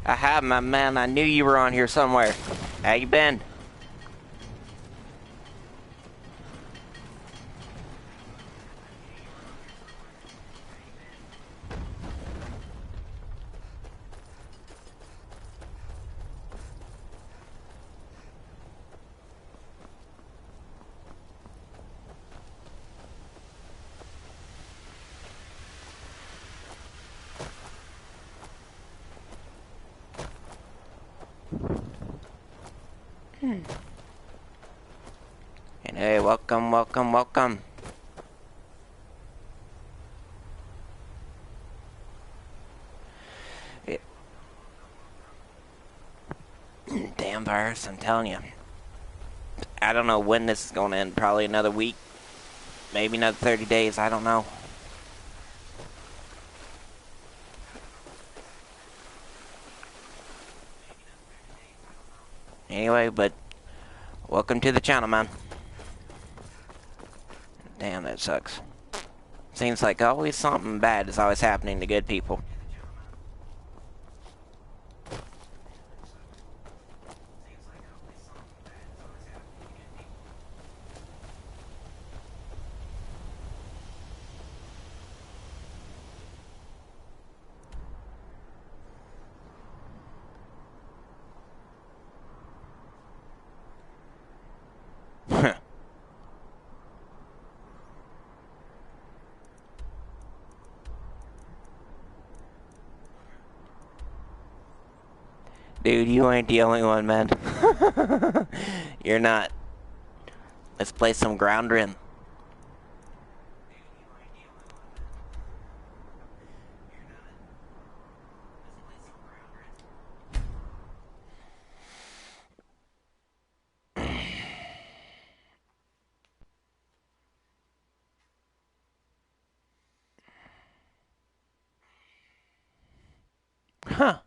I have, my man. I knew you were on here somewhere. How you been? And hey, welcome, welcome, welcome. Damn virus, I'm telling you. I don't know when this is going to end. Probably another week. Maybe another 30 days. I don't know. Anyway, but welcome to the channel, man. Damn, that sucks. Seems like always something bad is always happening to good people. Dude, you ain't the only one, man. You're not. Let's play some ground rim. Huh.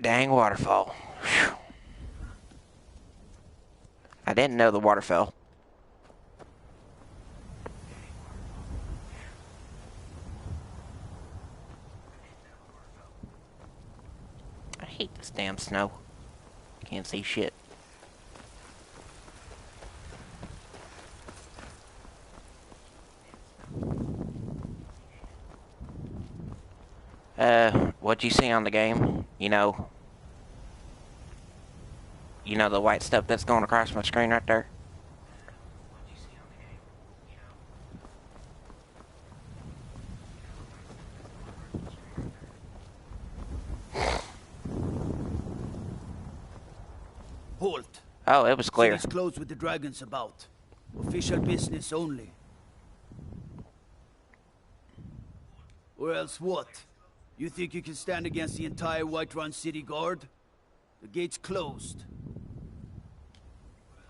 Dang waterfall. Whew. I didn't know the water fell. I hate this damn snow. Can't see shit. What'd you see on the game? You know the white stuff that's going across my screen right there? Halt. Oh, it was clear. City's closed with the dragons about. Official business only. Or else what? You think you can stand against the entire Whiterun city guard? The gate's closed.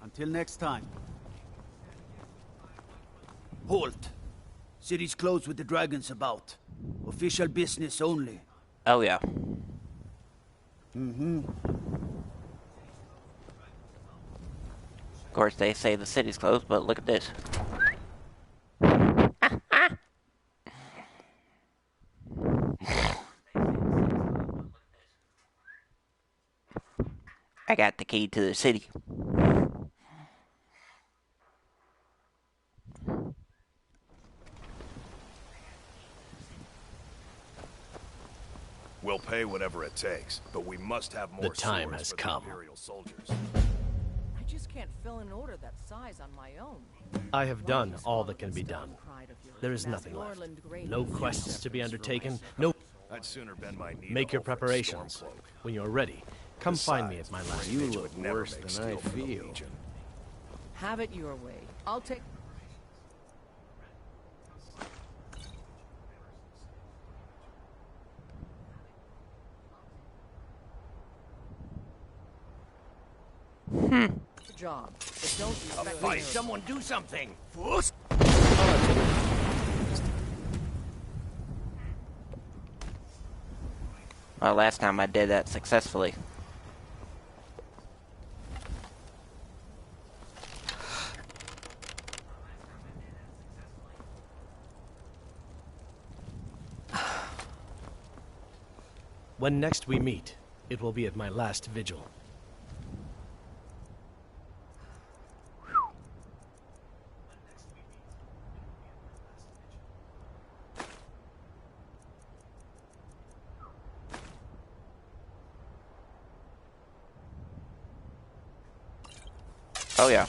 Until next time. Halt. City's closed with the dragons about. Official business only. Oh, yeah. Mm-hmm. Of course, they say the city's closed, but look at this. I got the key to the city. We'll pay whatever it takes, but we must have more. The time has come. Imperial soldiers. I just can't fill an order that size on my own. I have done all that can be done. There is nothing left. No quests to be undertaken. No. I'd sooner bend my knee. Make your preparations. When you're ready, come find me at my last. You look worse than I feel. Have it your way. I'll take... Job. But don't expect Fight! Someone do something! Well, last time I did that successfully. When next we meet, it will be at my last vigil. Oh yeah.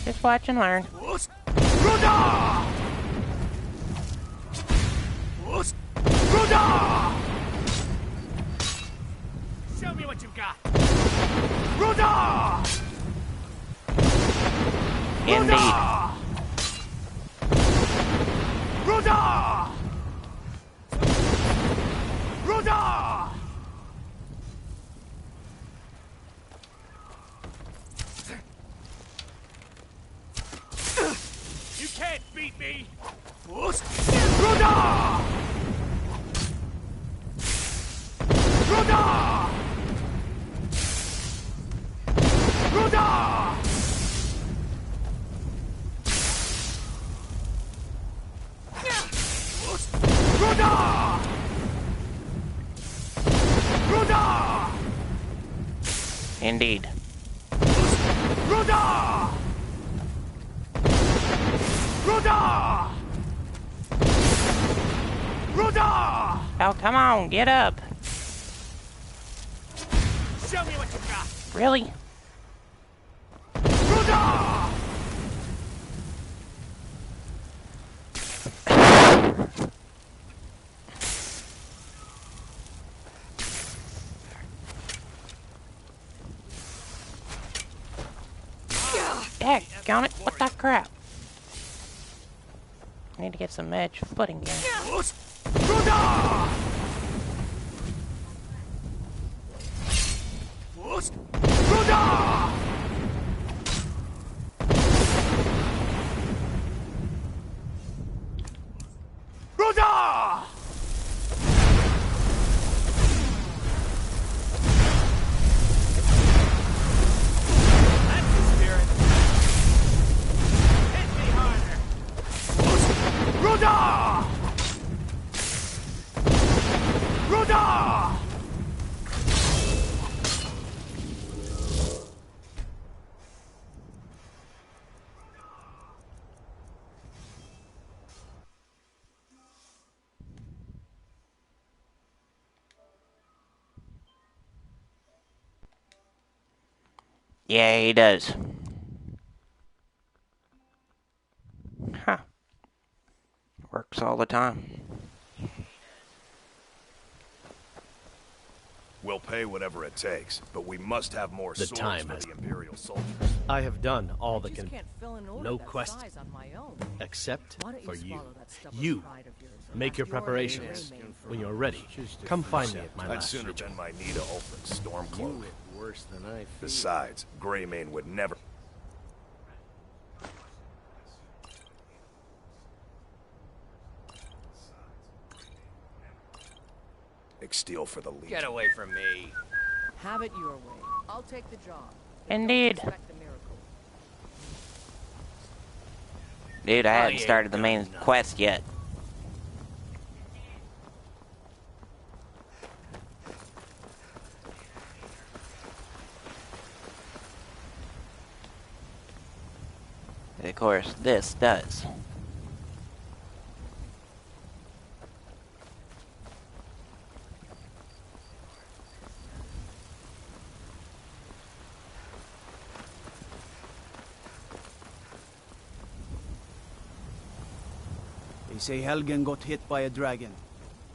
Just watch and learn. Show me what you've got. Indeed. You can't beat me. Indeed. Oh, come on, get up. Show me what you've got. Really? Daggone it, what the crap? I need to get some edge footing here. Yeah, he does. Huh. Works all the time. We'll pay whatever it takes, but we must have more The swords time for has- the Imperial soldiers. I have done all I that just can, can't fill an order no that quest. size on my own. except Why don't for you you. swallow that stubborn You pride of yours and make ask your your preparations. name? When you're ready, come find me at my I'd last sooner vigil. bend my knee to Ulfric's Stormcloak. Worse than I feel. Besides, Greymane would never... Steel for the Legion. Get away from me. Have it your way. I'll take the job. Indeed. Expect the miracle. Dude, I hadn't ain't started the main done nothing. quest yet. Of course, this does. They say Helgen got hit by a dragon.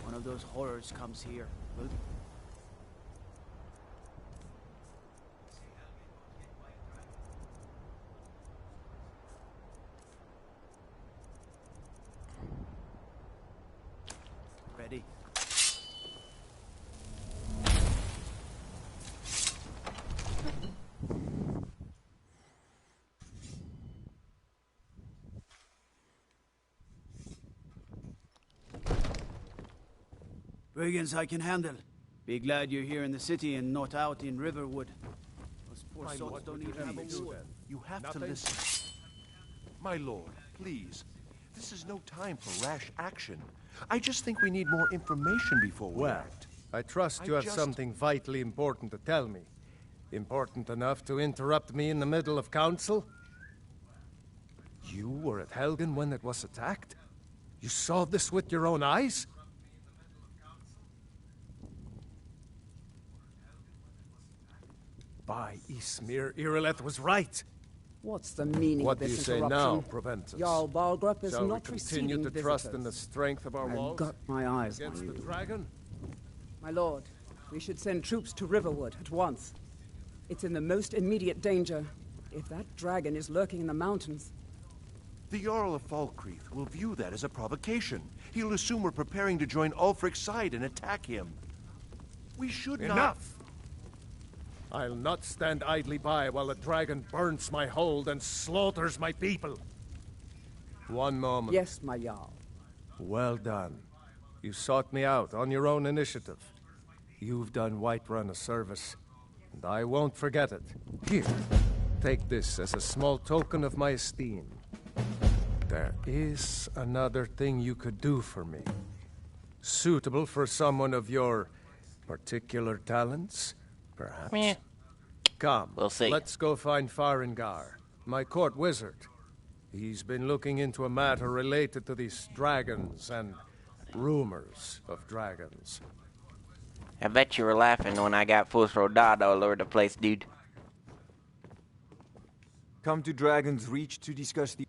One of those horrors comes here. Well, ready? Brigands I can handle. Be glad you're here in the city and not out in Riverwood. Those poor souls don't even have a wood. You have to listen. My lord, please. This is no time for rash action. I just think we need more information before we Well, act. I trust you have something vitally important to tell me. Important enough to interrupt me in the middle of council? You were at Helgen when it was attacked? You saw this with your own eyes? By Ismir, Irileth was right. What's the meaning What of do you this say interruption? now, Proventus? Jarl Balgrup is Shall we not continue receiving to trust in the visitors. strength of our walls? I've got my eyes on Against the you. dragon? My lord, we should send troops to Riverwood at once. It's in the most immediate danger. If that dragon is lurking in the mountains... The Jarl of Falkreath will view that as a provocation. He'll assume we're preparing to join Ulfric's side and attack him. We should not... Enough! I'll not stand idly by while the dragon burns my hold and slaughters my people. One moment. Yes, my Jarl. Well done. You sought me out on your own initiative. You've done Whiterun a service, and I won't forget it. Here, take this as a small token of my esteem. There is another thing you could do for me. Suitable for someone of your particular talents, perhaps? Meh. Come, We'll see. Let's go find Farengar, my court wizard. He's been looking into a matter related to these dragons and rumors of dragons. I bet you were laughing when I got Fusrodad all over the place, dude. Come to Dragon's Reach to discuss the...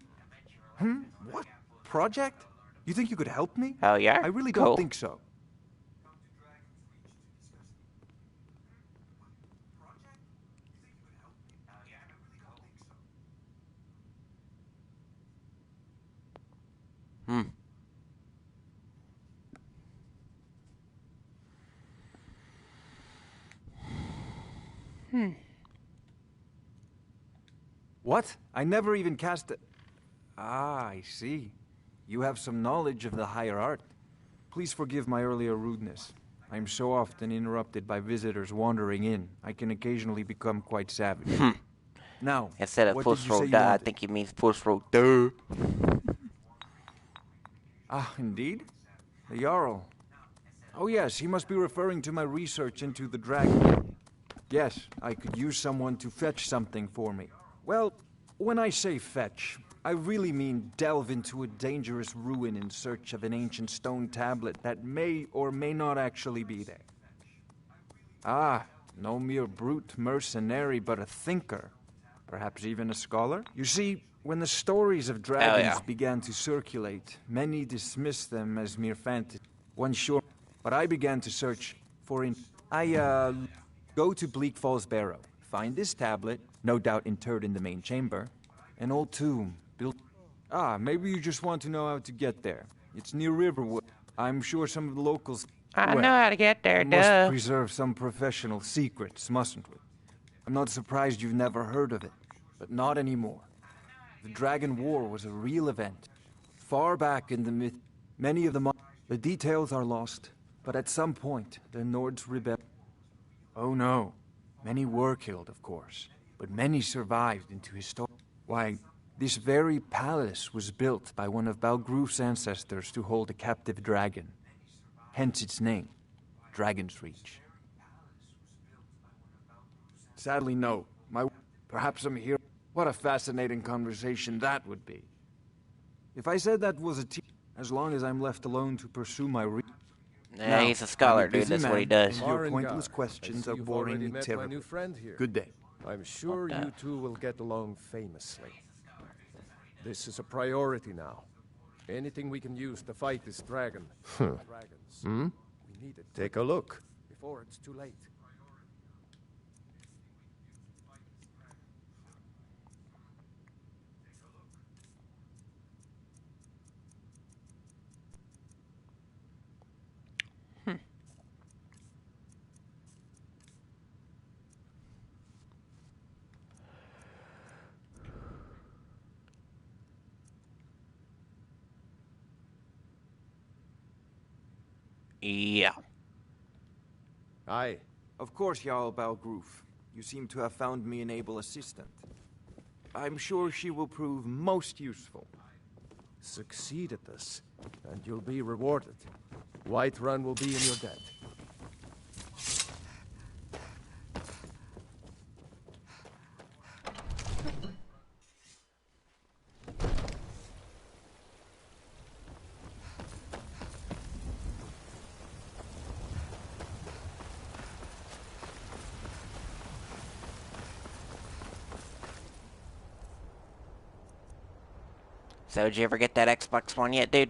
What? Project? You think you could help me? Oh, yeah? I really don't Cool. think so. What? I never even cast a... Ah, I see. You have some knowledge of the higher art. Please forgive my earlier rudeness. I am so often interrupted by visitors wandering in. I can occasionally become quite savage. Now, Instead of what did you say you Fusrodad, I wanted? think he means Fusrodad. Ah, indeed? The Jarl. Oh yes, he must be referring to my research into the dragon. Yes, I could use someone to fetch something for me. Well, when I say fetch, I really mean delve into a dangerous ruin in search of an ancient stone tablet that may or may not actually be there. Ah, no mere brute mercenary, but a thinker. Perhaps even a scholar? You see, when the stories of dragons began to circulate, many dismissed them as mere fantasy. One sure, but I began to search for go to Bleak Falls Barrow, find this tablet, no doubt interred in the main chamber, an old tomb built... Ah, maybe you just want to know how to get there. It's near Riverwood. I'm sure some of the locals... I know how to get there, we must preserve some professional secrets, mustn't we? I'm not surprised you've never heard of it, but not anymore. The Dragon War was a real event. Far back in the myth, many of the details are lost, but at some point, the Nords rebelled. Oh no, many were killed, of course, but many survived into history. Why, this very palace was built by one of Balgruf's ancestors to hold a captive dragon. Hence its name, Dragon's Reach. Sadly, no. Perhaps I'm here. What a fascinating conversation that would be. If I said that was as long as I'm left alone to pursue my Yeah, he's a scholar, dude. That's what he does. And your pointless questions are boring me terribly. My new friend here. Good day. I'm sure you two will get along famously. This is a priority now. Anything we can use to fight this dragon. Dragons. We need it. Take a look. Before it's too late. Yeah. Aye. Of course, Jarl Balgruf. You seem to have found me an able assistant. I'm sure she will prove most useful. Succeed at this, and you'll be rewarded. Whiterun will be in your debt. So, did you ever get that Xbox One yet, dude?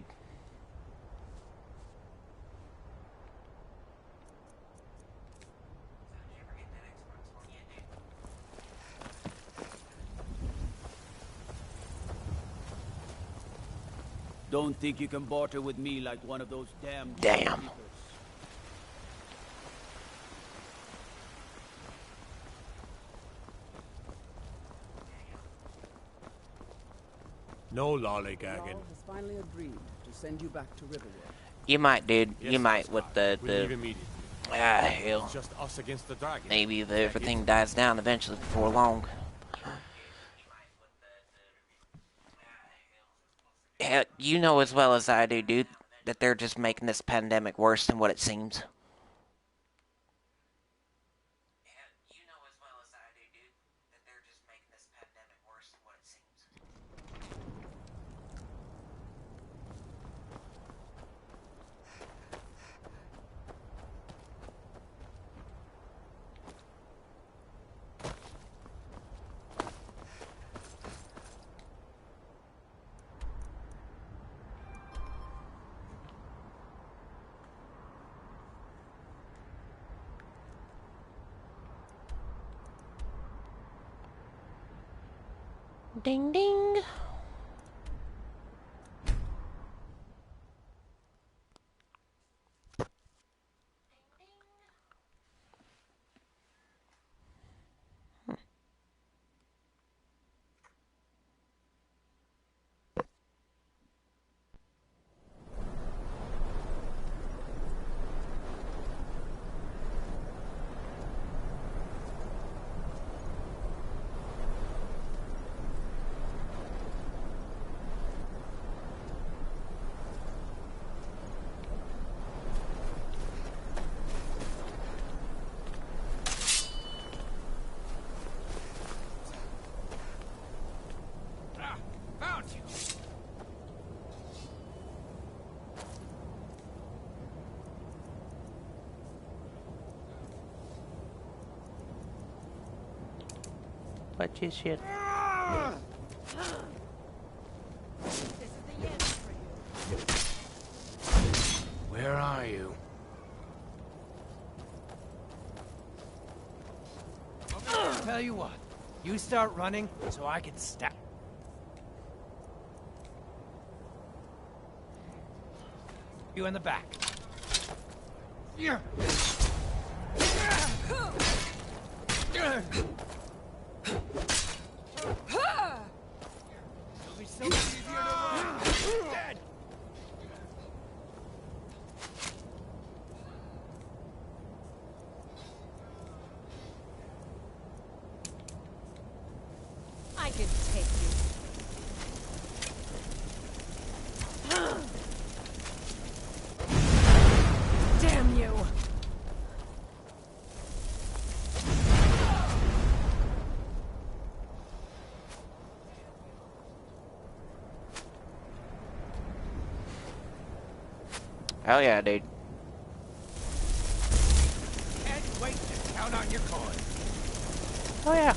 Don't think you can barter with me like one of those damn... Damn. No Jarl lollygagging. has finally agreed to send you back to Riverwood. You might, dude. Yes, You might Sasquatch. with We leave the... immediately. hell. It's just us against the dragon. Maybe everything dies down eventually before long. Hell, you know as well as I do, dude, that they're just making this pandemic worse than what it seems. Ding ding. What you shit? Where are you? Tell you what, you start running so I can stop. You in the back. Yeah. It'll be so much easier to run. Dead. I can take you. Damn you! Hell yeah, dude. Can't wait to count on your coin. Oh yeah.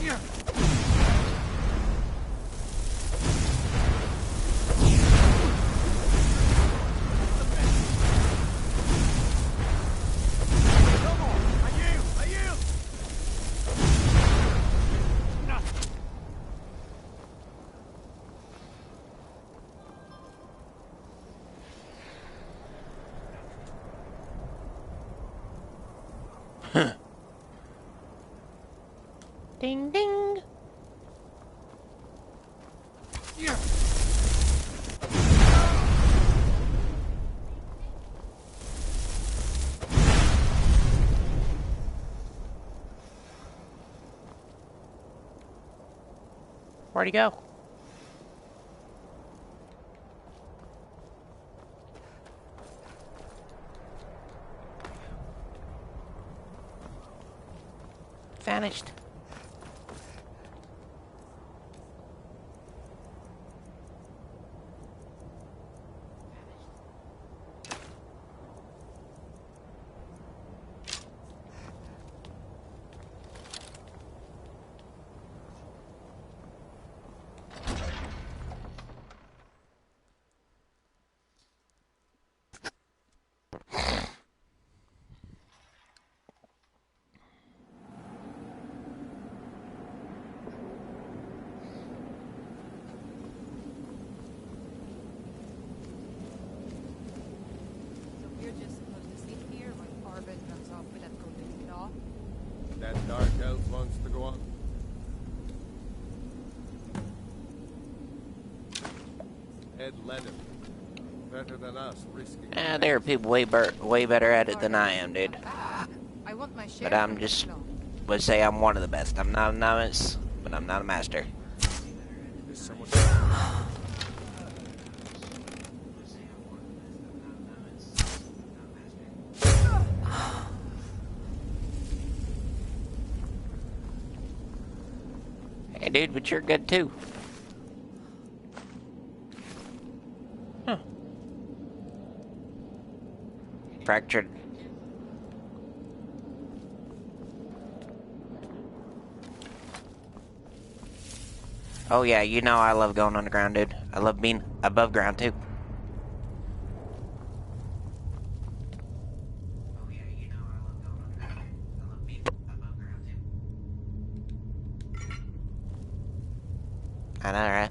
Yeah. Ding ding. Yeah. Where'd he go? Vanished. That dark elf wants to go on. Ed led him. Better than us, risking. There are people way better at it than I am, dude. I want my share. But I'm just would say I'm one of the best. I'm not a novice, but I'm not a master. Is someone... Hey, dude, but you're good too. Huh. Fractured. Oh yeah, you know I love going underground, dude. I love being above ground too. I know, right?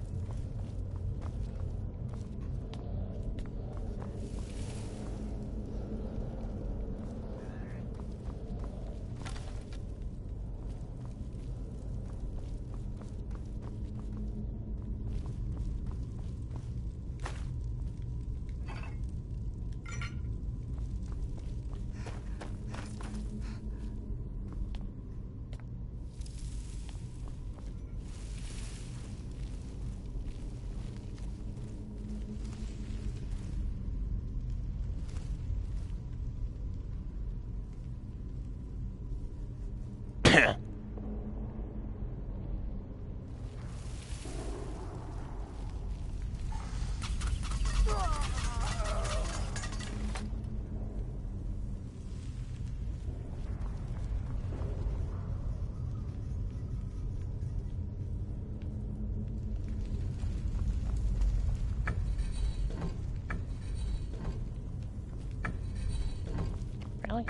Really?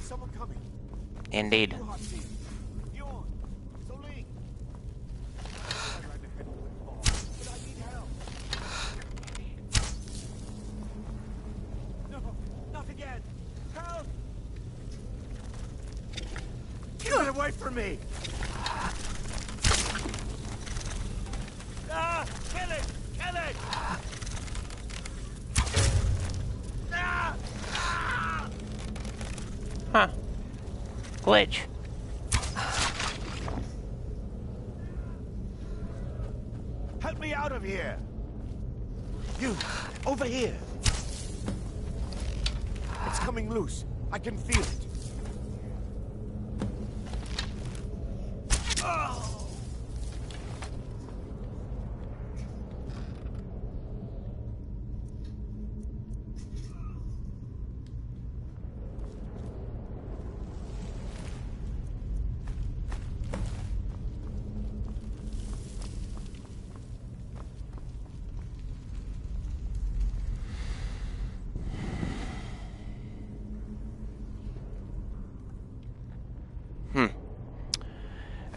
Someone coming. Indeed. No, not again. Help! Get it away from me! Ah! Kill it! Kill it! Ah! Ah! Huh. Glitch. Help me out of here! You, over here! It's coming loose. I can feel it. Oh!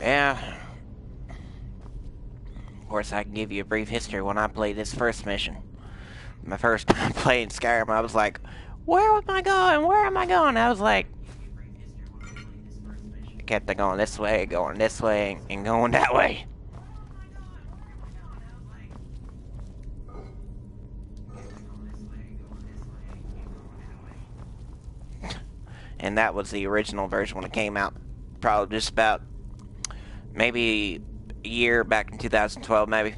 Yeah. Of course, I can give you a brief history. When I played this first mission, my first time playing Skyrim, I was like, where am I going? Where am I going? I was like, I kept on going this way, and going that way. And that was the original version when it came out. Probably just about maybe a year back in 2012, maybe.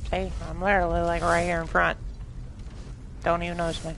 See, I'm literally like right here in front. Don't even notice me.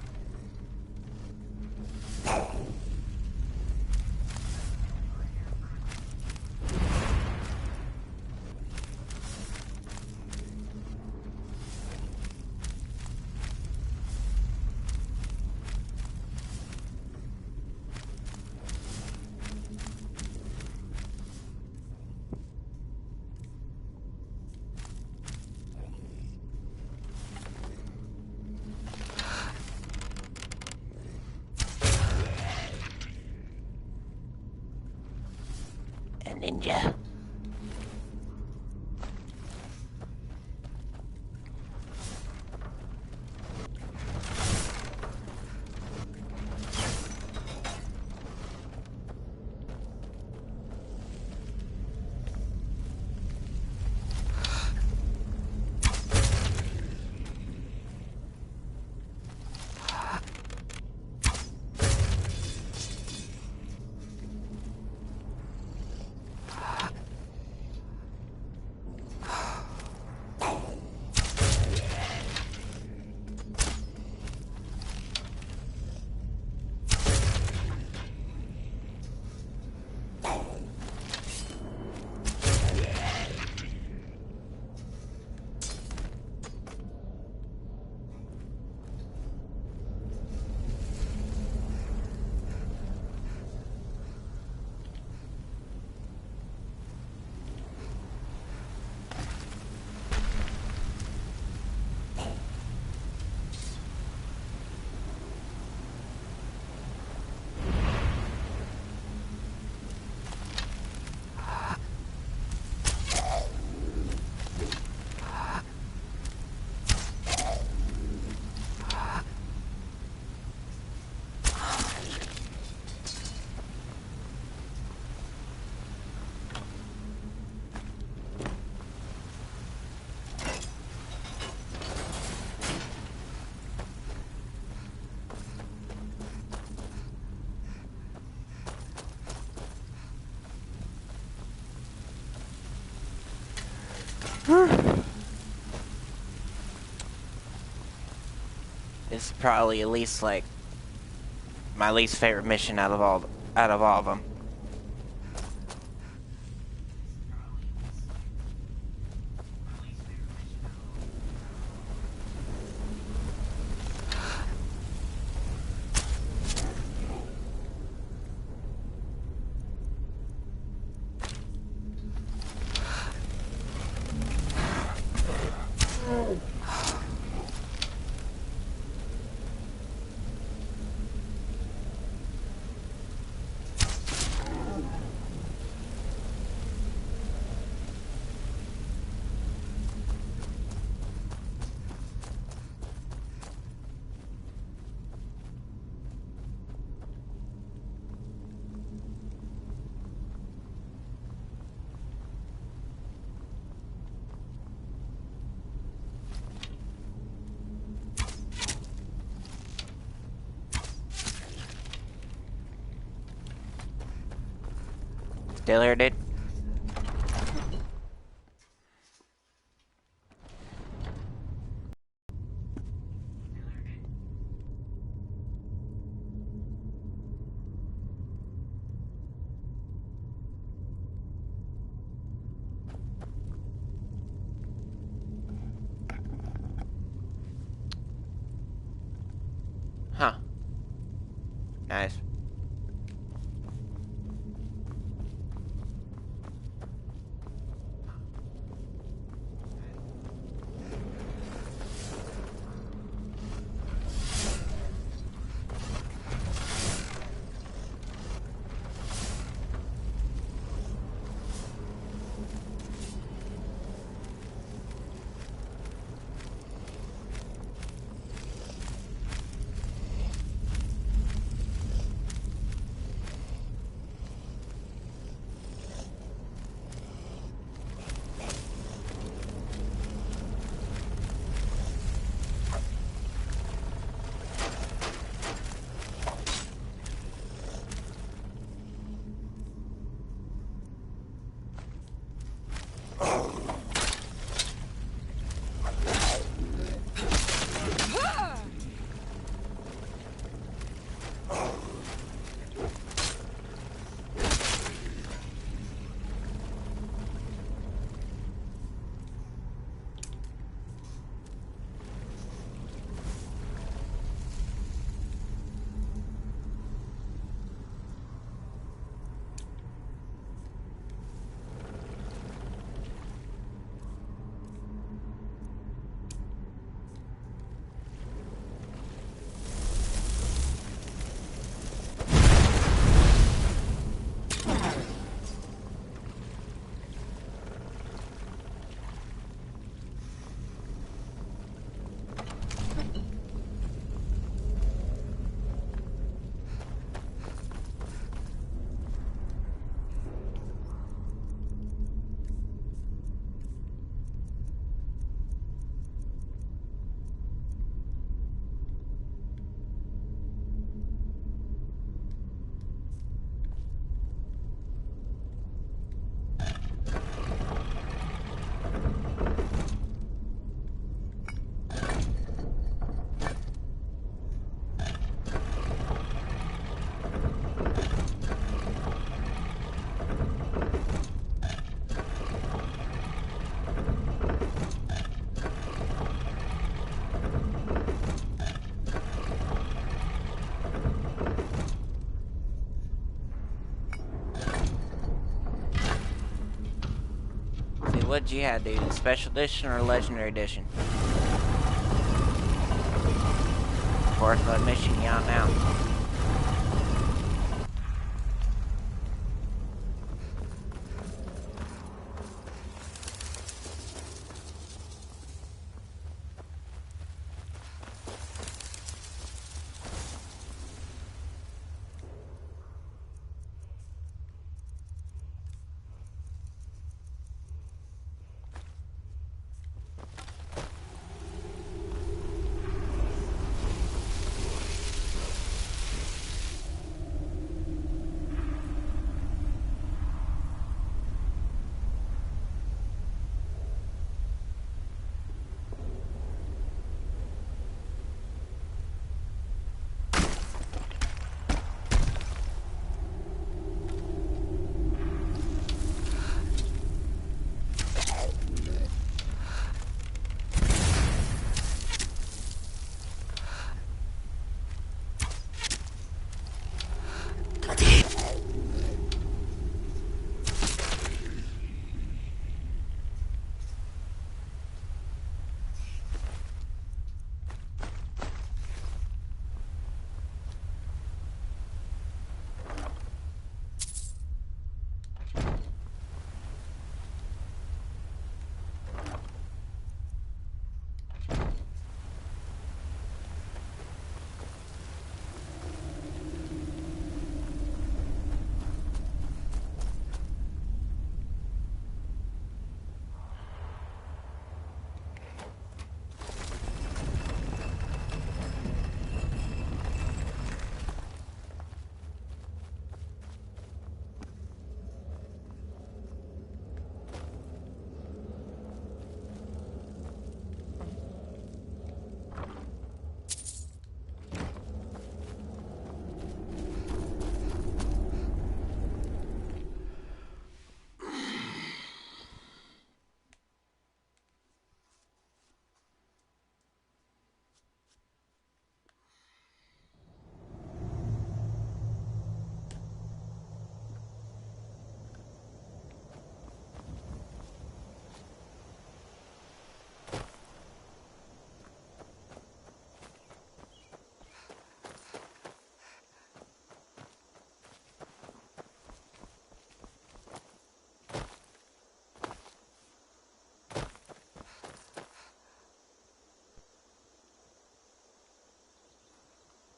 Ninja. This is probably at least like my least favorite mission out of all of them. Still here, dude? Huh. Nice. What'd you have, dude? Special edition or legendary edition? Fourth blood mission, you out now.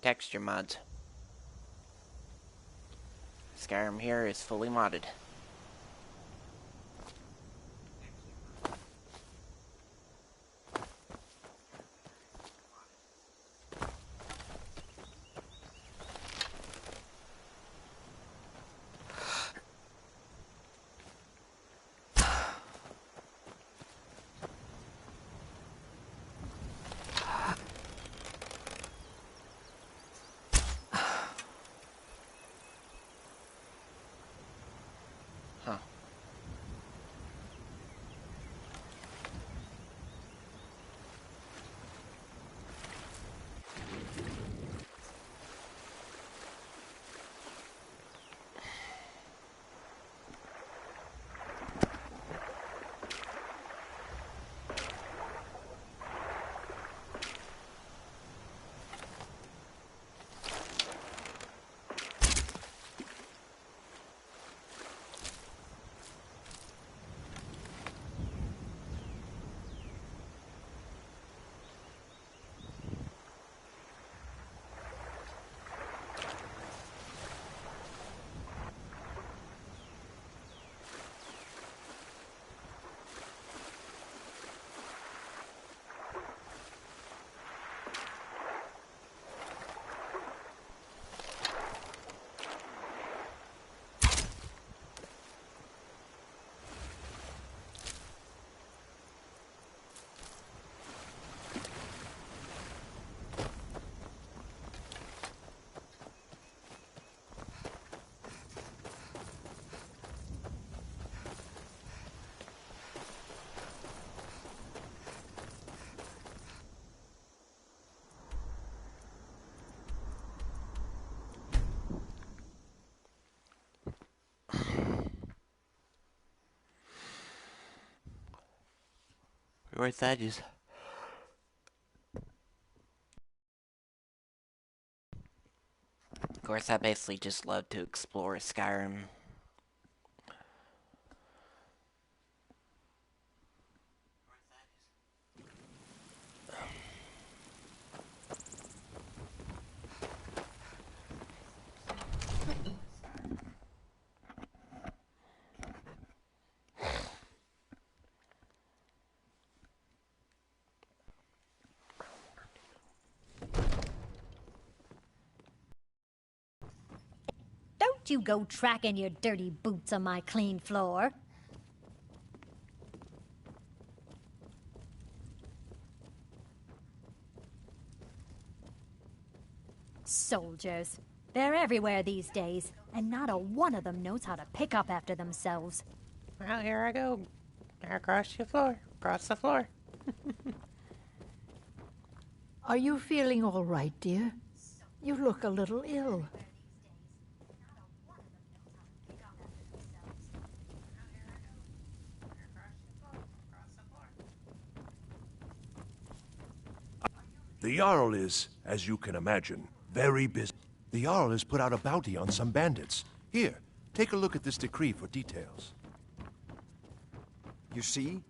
Texture mods. Skyrim here is fully modded. Huh. Where's Thaddeus? Of course, I basically just love to explore Skyrim. Don't you go tracking your dirty boots on my clean floor. Soldiers. They're everywhere these days, and not a one of them knows how to pick up after themselves. Well, here I go. Across your floor. Across the floor. Are you feeling all right, dear? You look a little ill. The Jarl is, as you can imagine, very busy. The Jarl has put out a bounty on some bandits. Here, take a look at this decree for details. You see?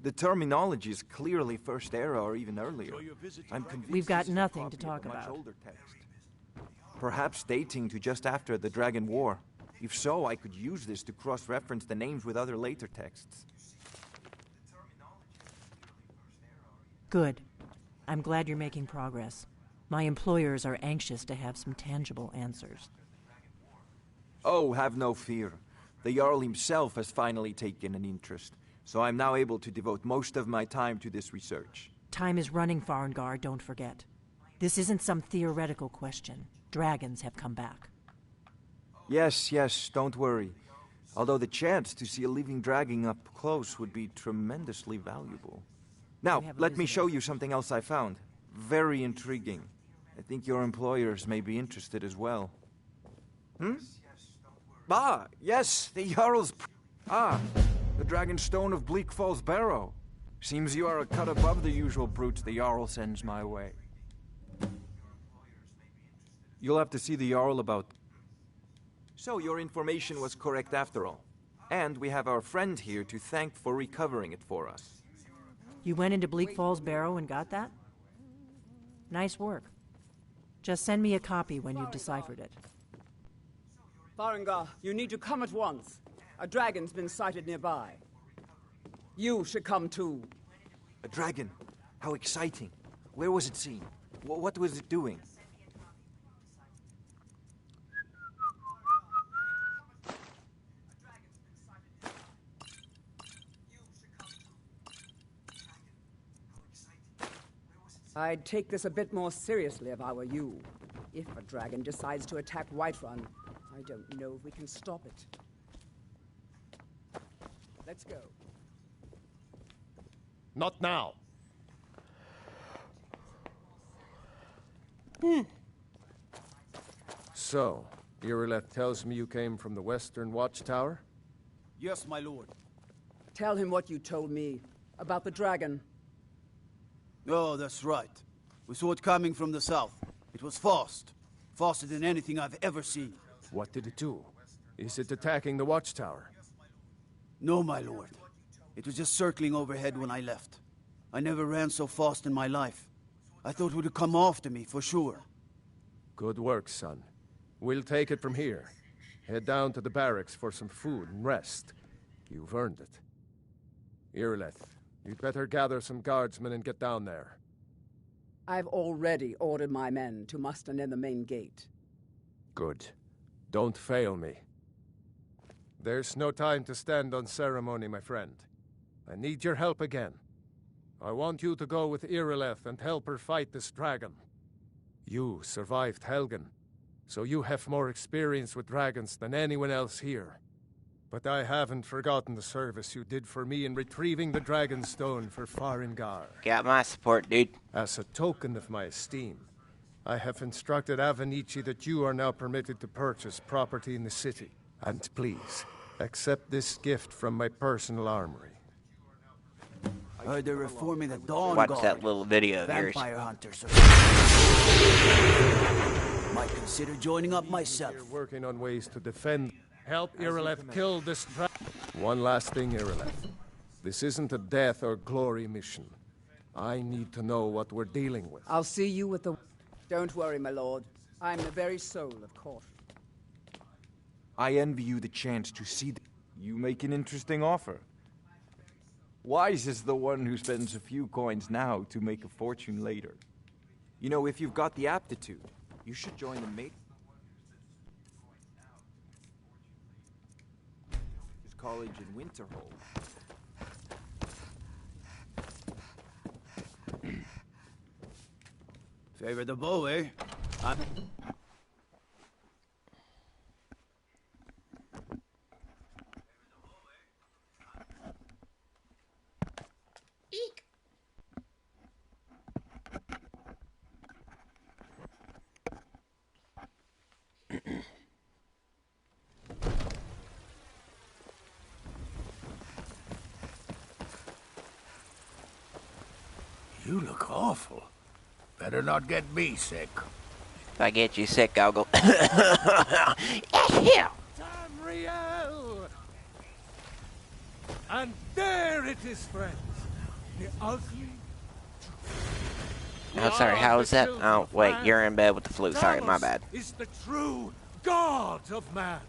The terminology is clearly First Era or even earlier. I'm convinced We've got this is a nothing copy to of talk a much about. older text. Perhaps dating to just after the Dragon War. If so, I could use this to cross-reference the names with other later texts. Good. I'm glad you're making progress. My employers are anxious to have some tangible answers. Oh, have no fear. The Jarl himself has finally taken an interest, so I'm now able to devote most of my time to this research. Time is running, Farengar, don't forget. This isn't some theoretical question. Dragons have come back. Yes, don't worry. Although the chance to see a living dragon up close would be tremendously valuable. Now, let me show you something else I found. Very intriguing. I think your employers may be interested as well. Ah, yes, the Jarl's... the Dragon Stone of Bleak Falls Barrow. Seems you are a cut above the usual brutes the Jarl sends my way. You'll have to see the Jarl about... So your information was correct after all. And we have our friend here to thank for recovering it for us. You went into Bleak Falls Barrow and got that? Nice work. Just send me a copy when you've deciphered it. Farengar, you need to come at once. A dragon's been sighted nearby. You should come too. A dragon? How exciting. Where was it seen? What was it doing? I'd take this a bit more seriously if I were you. If a dragon decides to attack Whiterun, I don't know if we can stop it. Let's go. Not now. So, Irileth tells me you came from the Western Watchtower? Yes, my lord. Tell him what you told me about the dragon. Oh, that's right. We saw it coming from the south. It was fast. Faster than anything I've ever seen. What did it do? Is it attacking the Watchtower? No, my lord. It was just circling overhead when I left. I never ran so fast in my life. I thought it would come after me, for sure. Good work, son. We'll take it from here. Head down to the barracks for some food and rest. You've earned it. Irileth, you'd better gather some guardsmen and get down there. I've already ordered my men to muster near the main gate. Good. Don't fail me. There's no time to stand on ceremony, my friend. I need your help again. I want you to go with Irileth and help her fight this dragon. You survived Helgen, so you have more experience with dragons than anyone else here. But I haven't forgotten the service you did for me in retrieving the Dragon Stone for Farengar. Got my support, dude. As a token of my esteem, I have instructed Avenici that you are now permitted to purchase property in the city. And please, accept this gift from my personal armory. They're reforming the Dawn Watch Guard. that little video of yours. Vampire hunters. Might consider joining up myself. You're working on ways to defend. Help Irileth kill this dragon. One last thing, Irileth. This isn't a death or glory mission. I need to know what we're dealing with. I'll see you with the... Don't worry, my lord. I'm the very soul of caution. I envy you the chance to see you make an interesting offer. Wise is the one who spends a few coins now to make a fortune later. You know, if you've got the aptitude, you should join the mate. College in Winterhold. Favor the bow, eh? Eek. You look awful. Better not get me sick. If I get you sick, I'll go. Hell. Tamriel! And there it is, friends. The ugly. Oh, sorry, how was that? Oh, wait, you're in bed with the flu. Sorry, my bad. Is the true God of man.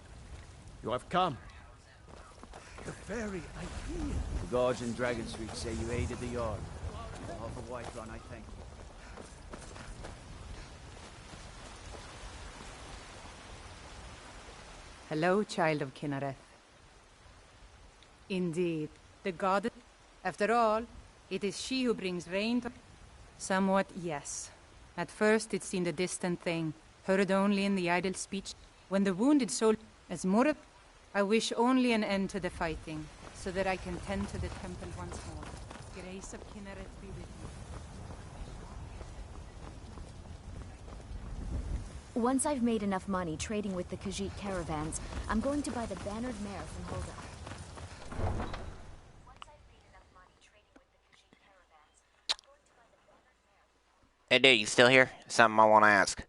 You have come. The very idea. The guards in Dragon Street say you aided the Yard. On behalf of Whiterun, I thank you. Hello, child of Kinnereth. Indeed, the goddess. After all, it is she who brings rain to... Somewhat, yes. At first it seemed a distant thing, heard only in the idle speech. When the wounded soul... As Murat, I wish only an end to the fighting, so that I can tend to the temple once more. Grace of Kinnereth be with you. Once I've made enough money trading with the Khajiit caravans, I'm going to buy the bannered mare from Hulda. Hey, dude, you still here? Something I want to ask.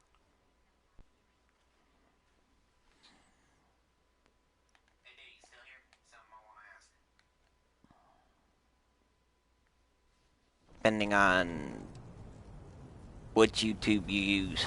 Depending on what YouTube you use.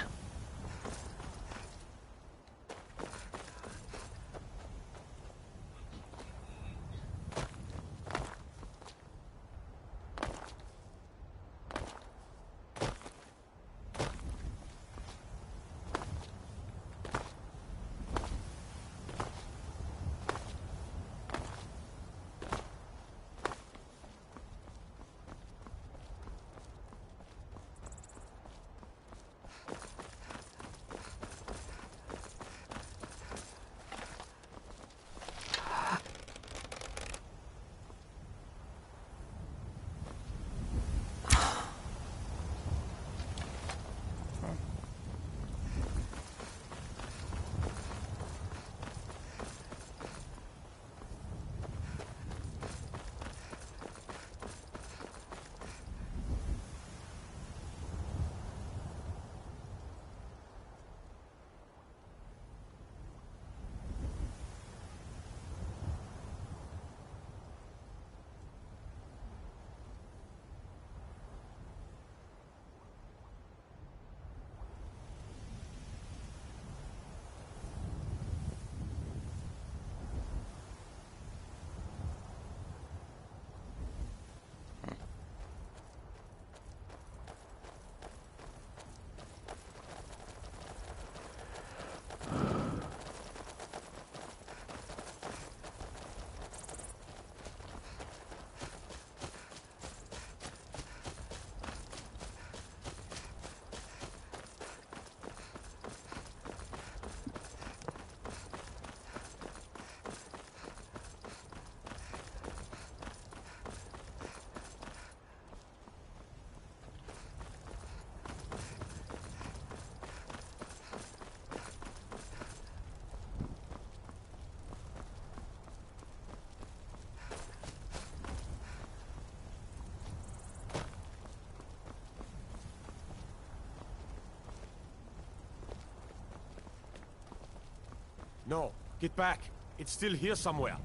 No, get back. It's still here somewhere.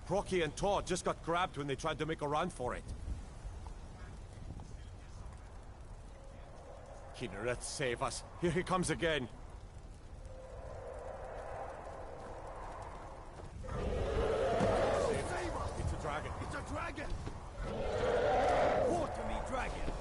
Procky and Tor just got grabbed when they tried to make a run for it. Kynareth, save us. Here he comes again. It's a dragon. It's a dragon! Water me, dragon!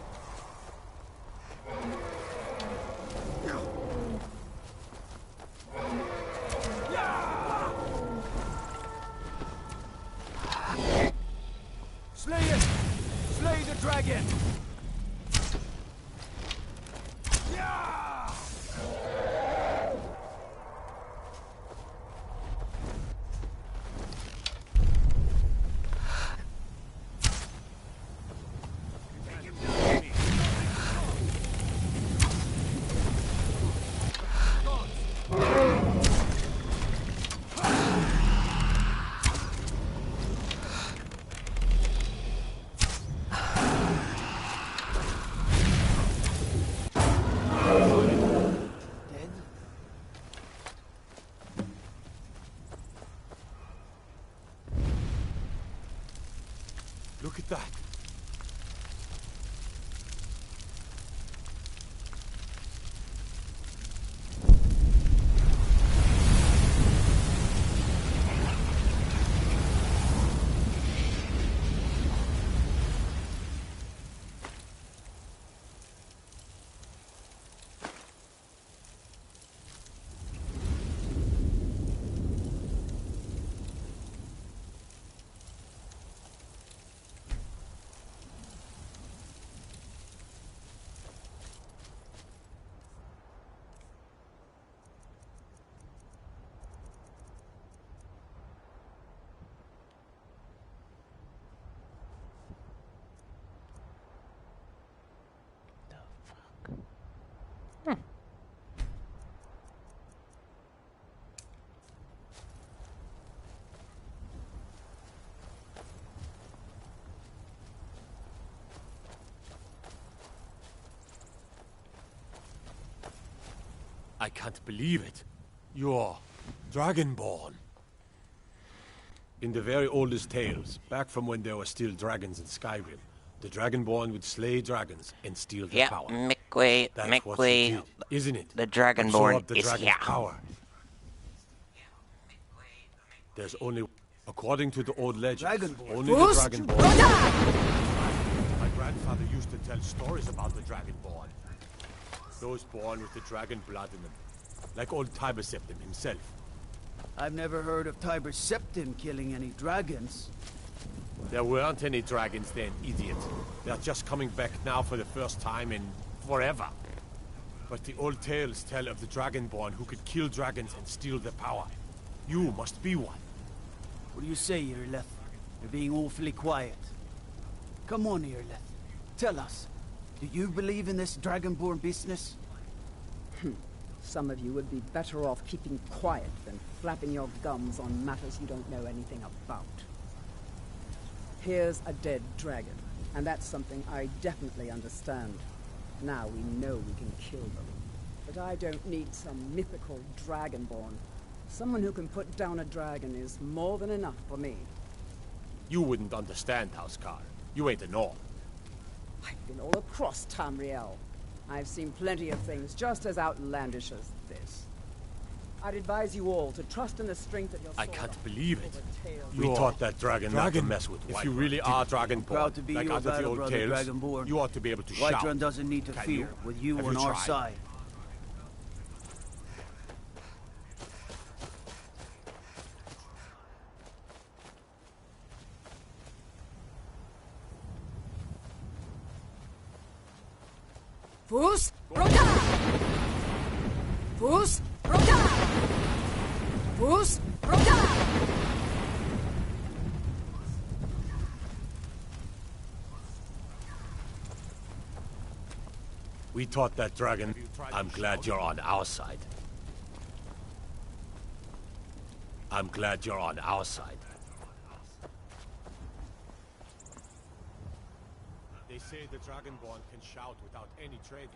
Slay it! Slay the dragon! Look at that. I can't believe it. You're Dragonborn. In the very oldest tales, back from when there were still dragons in Skyrim, the Dragonborn would slay dragons and steal their power. That's what you did, isn't it? The Dragonborn Absorb the is dragon's here. power. There's only, according to the old legends, only the Dragonborn. My grandfather used to tell stories about the Dragonborn. Those born with the dragon blood in them, like old Tiber Septim himself. I've never heard of Tiber Septim killing any dragons. There weren't any dragons then, idiot. They're just coming back now for the first time in forever. But the old tales tell of the Dragonborn who could kill dragons and steal their power. You must be one. What do you say, Irleth? You're being awfully quiet. Come on, Irleth. Tell us. Do you believe in this Dragonborn business? Some of you would be better off keeping quiet than flapping your gums on matters you don't know anything about. Here's a dead dragon, and that's something I definitely understand. Now we know we can kill them. But I don't need some mythical Dragonborn. Someone who can put down a dragon is more than enough for me. You wouldn't understand, Housecarl. You ain't a North. I've been all across Tamriel. I've seen plenty of things just as outlandish as this. I'd advise you all to trust in the strength of your sword. I can't believe it. You We taught that dragon not to mess with Whiterun. If you really are Dragonborn, Proud to be like your out of the battle old brother, tales, Dragonborn. you ought to be able to shout. Whiterun doesn't need to Can fear you? with you Have on you our tried? side. Fus Roda! Fus Roda! Fus Roda! We taught that dragon. I'm glad you're on our side. I'm glad you're on our side. They say the Dragonborn can shout without any training,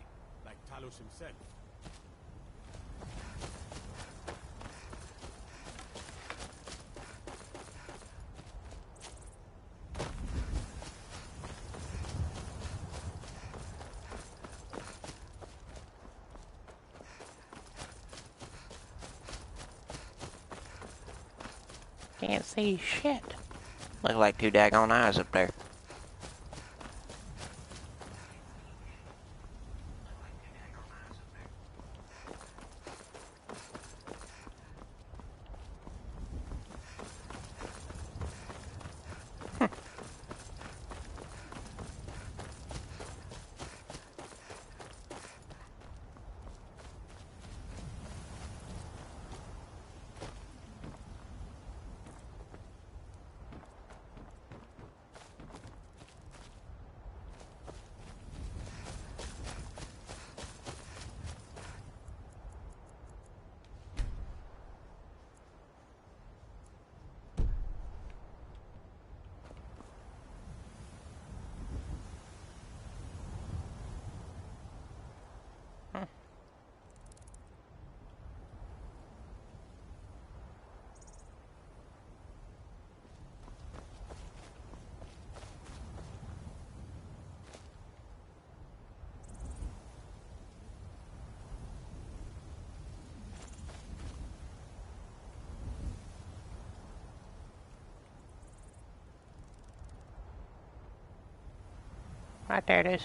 like Talos himself. Can't see shit. Look like two daggone eyes up there. Right there it is.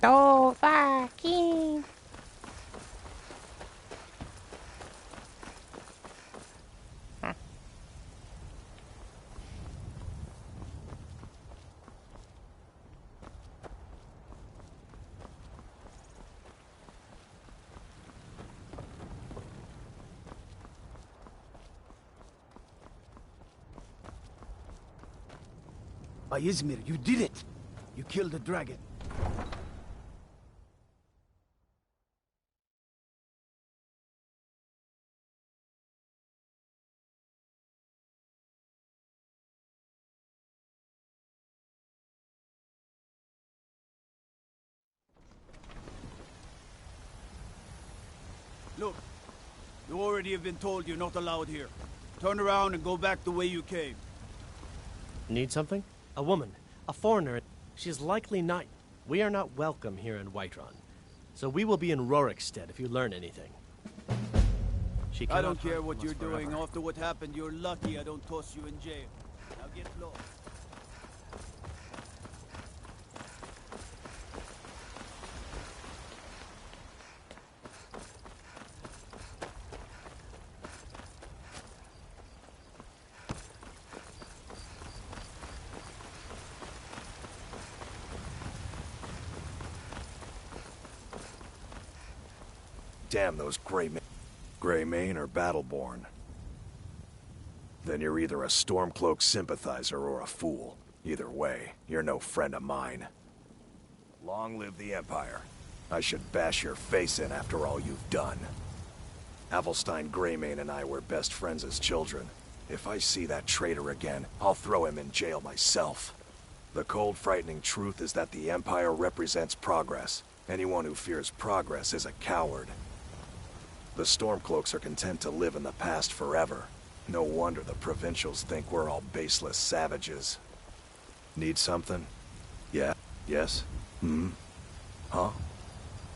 Oh, fucking. By Izmir, you did it! You killed the dragon. Look, you already have been told you're not allowed here. Turn around and go back the way you came. Need something? A woman. A foreigner. She is likely not... We are not welcome here in Whiterun. So we will be in Rorikstead if you learn anything. She I don't cannot care hide what from you're us doing. forever. After what happened, you're lucky I don't toss you in jail. Now get lost. Damn those Greymane or Battleborn. Then you're either a Stormcloak sympathizer or a fool. Either way, you're no friend of mine. Long live the Empire. I should bash your face in after all you've done. Avelstein Greymane and I were best friends as children. If I see that traitor again, I'll throw him in jail myself. The cold, frightening truth is that the Empire represents progress. Anyone who fears progress is a coward. The Stormcloaks are content to live in the past forever. No wonder the provincials think we're all baseless savages. Need something? Yeah? Yes? Hmm? Huh?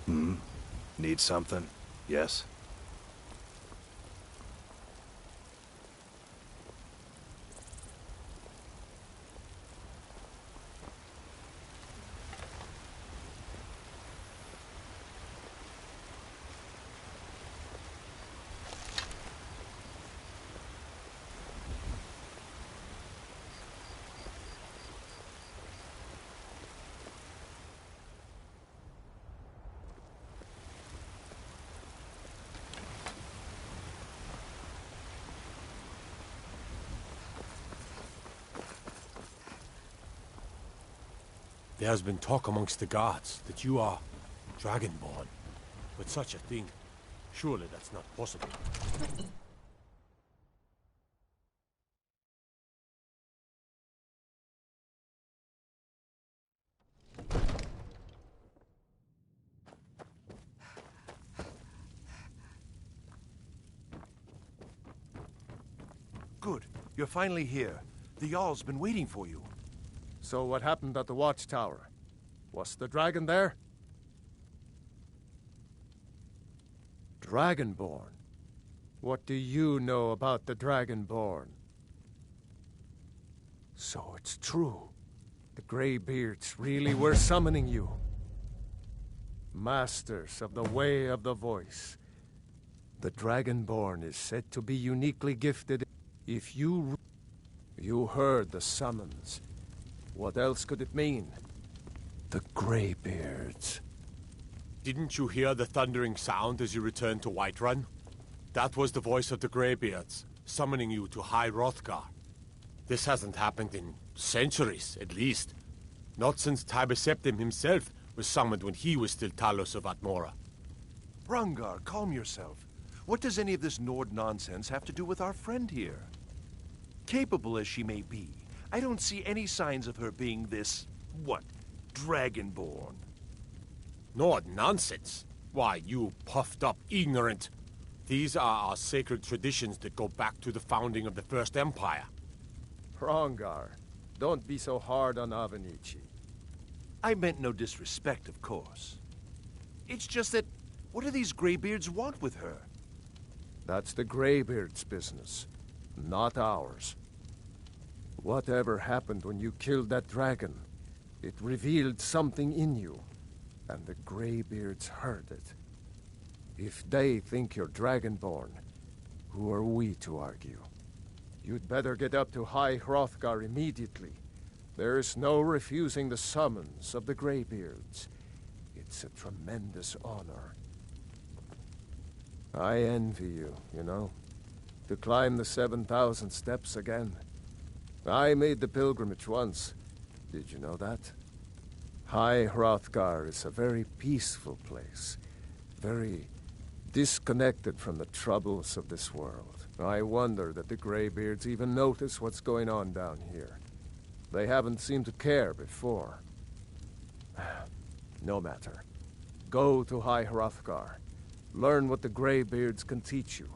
Hmm? Need something? Yes? There has been talk amongst the guards that you are Dragonborn. But such a thing, surely that's not possible. Good. You're finally here. The Jarl's been waiting for you. So what happened at the watchtower? Was the dragon there? Dragonborn? What do you know about the Dragonborn? So it's true. The Greybeards really were summoning you. Masters of the Way of the Voice. The Dragonborn is said to be uniquely gifted. If you heard the summons, what else could it mean? The Greybeards. Didn't you hear the thundering sound as you returned to Whiterun? That was the voice of the Greybeards, summoning you to High Hrothgar. This hasn't happened in centuries, at least. Not since Tiber Septim himself was summoned when he was still Talos of Atmora. Rangar, calm yourself. What does any of this Nord nonsense have to do with our friend here? Capable as she may be, I don't see any signs of her being this, Dragonborn. Nord nonsense? Why, you puffed up ignorant. These are our sacred traditions that go back to the founding of the First Empire. Hrongar, don't be so hard on Avenici. I meant no disrespect, of course. It's just that, what do these Greybeards want with her? That's the Greybeards' business, not ours. Whatever happened when you killed that dragon, it revealed something in you, and the Greybeards heard it. If they think you're Dragonborn, who are we to argue? You'd better get up to High Hrothgar immediately. There's no refusing the summons of the Greybeards. It's a tremendous honor. I envy you, you know, to climb the 7,000 steps again. I made the pilgrimage once. Did you know that? High Hrothgar is a very peaceful place, very disconnected from the troubles of this world. I wonder that the Greybeards even notice what's going on down here. They haven't seemed to care before. No matter. Go to High Hrothgar. Learn what the Greybeards can teach you.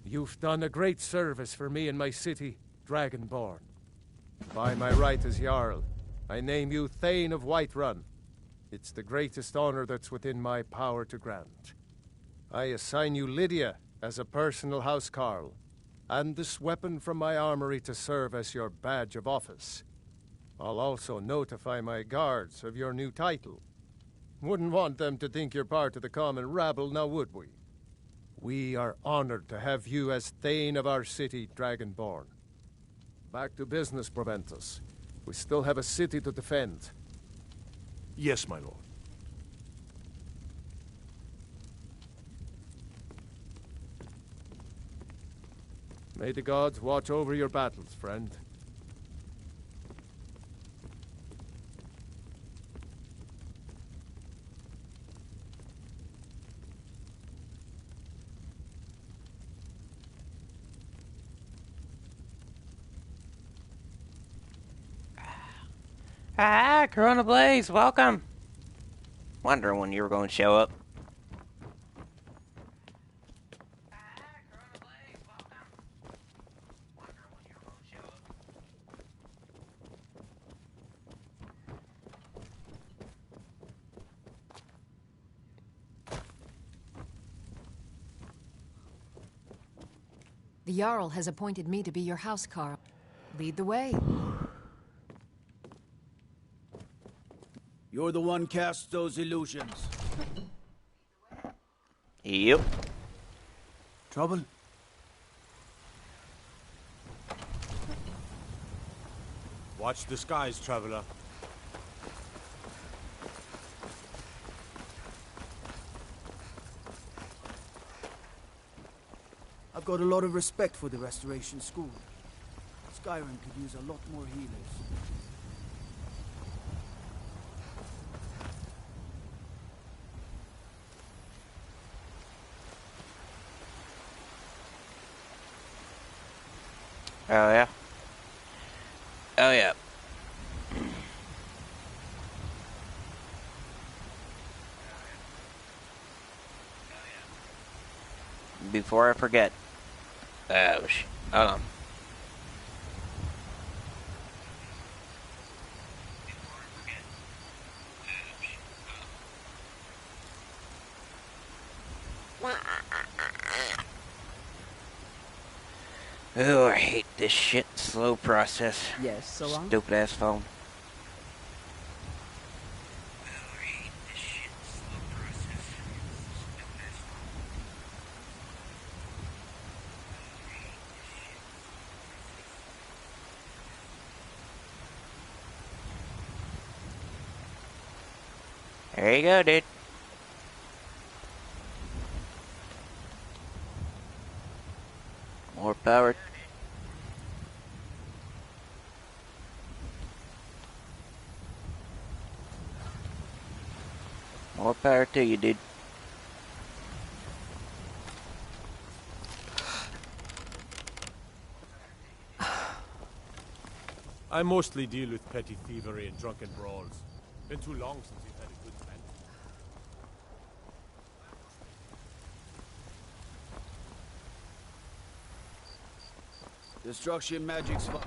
You've done a great service for me and my city, Dragonborn. By my right as Jarl, I name you Thane of Whiterun. It's the greatest honor that's within my power to grant. I assign you Lydia as a personal housecarl, and this weapon from my armory to serve as your badge of office. I'll also notify my guards of your new title. Wouldn't want them to think you're part of the common rabble, now would we? We are honored to have you as Thane of our city, Dragonborn. Back to business, Proventus. We still have a city to defend. Yes, my lord. May the gods watch over your battles, friend. Ah, Corona Blaze, welcome. Wondering when you were going to show up. The Jarl has appointed me to be your housecarl. Lead the way. You're the one casts those illusions. Yep. Trouble? Watch the skies, traveler. I've got a lot of respect for the Restoration School. Skyrim could use a lot more healers. Oh, yeah? Oh, yeah. Before I forget. Oh, hold on. Oh, I hate this shit. Slow process. Yes, so on? Stupid ass phone. There you go, dude. More power. More power to you, dude. I mostly deal with petty thievery and drunken brawls. Been too long since we've had a good time. Destruction magic's fun.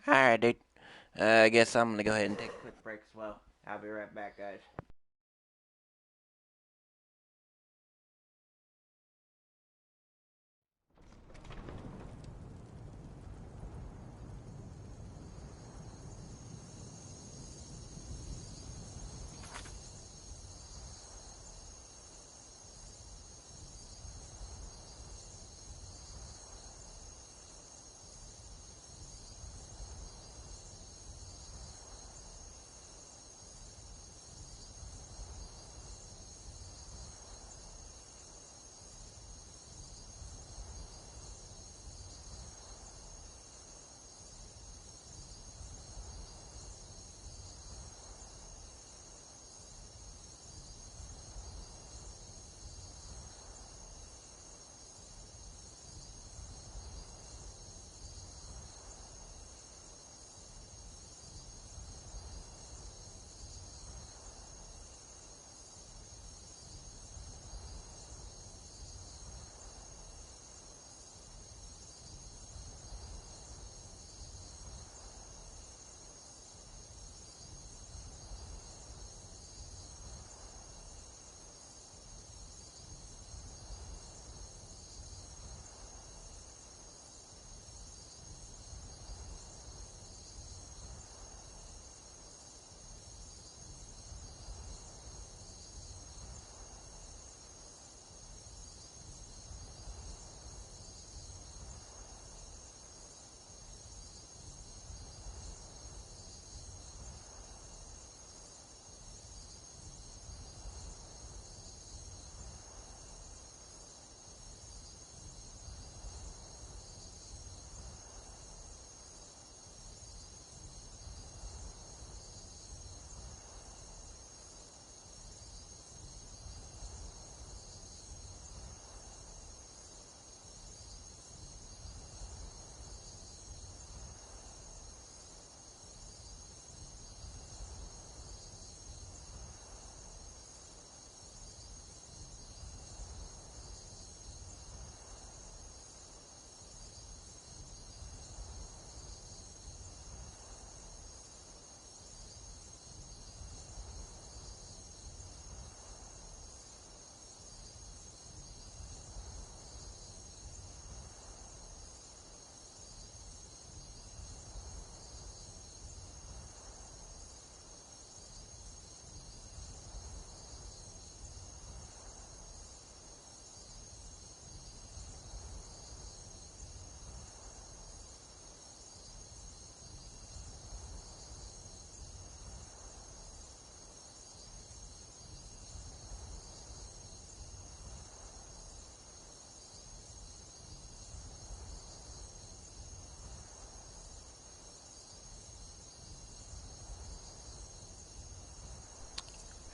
Alright, dude. I guess I'm gonna go ahead and take a quick break as well. I'll be right back, guys.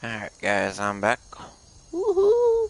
Alright, guys, I'm back. Woohoo!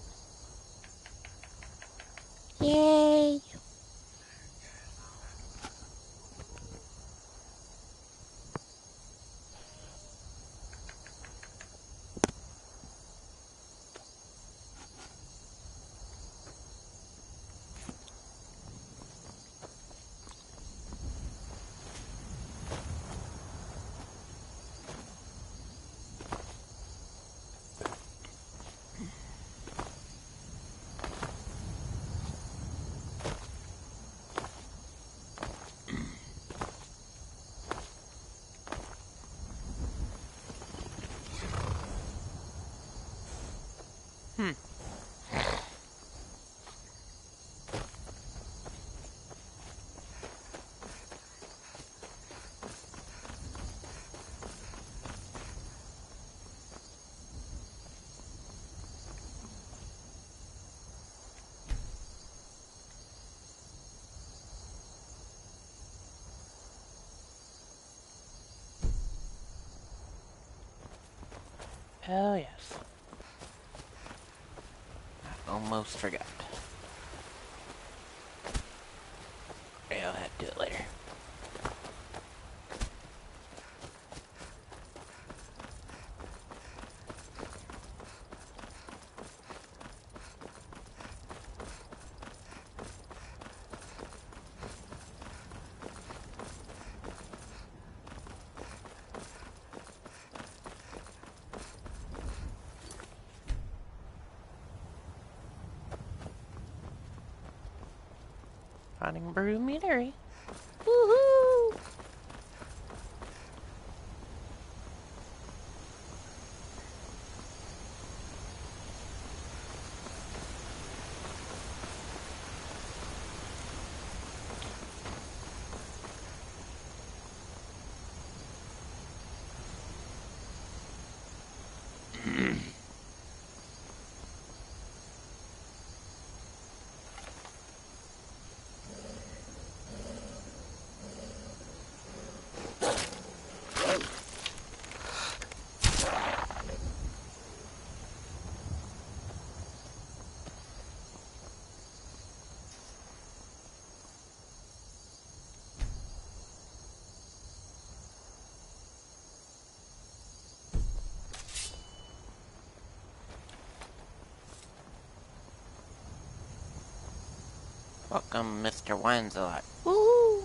Oh, yes. I almost forgot. Yeah, I'll have to do it later. Finding Brew Meadery. Woohoo! Welcome, Mr. Winesalot. Woo!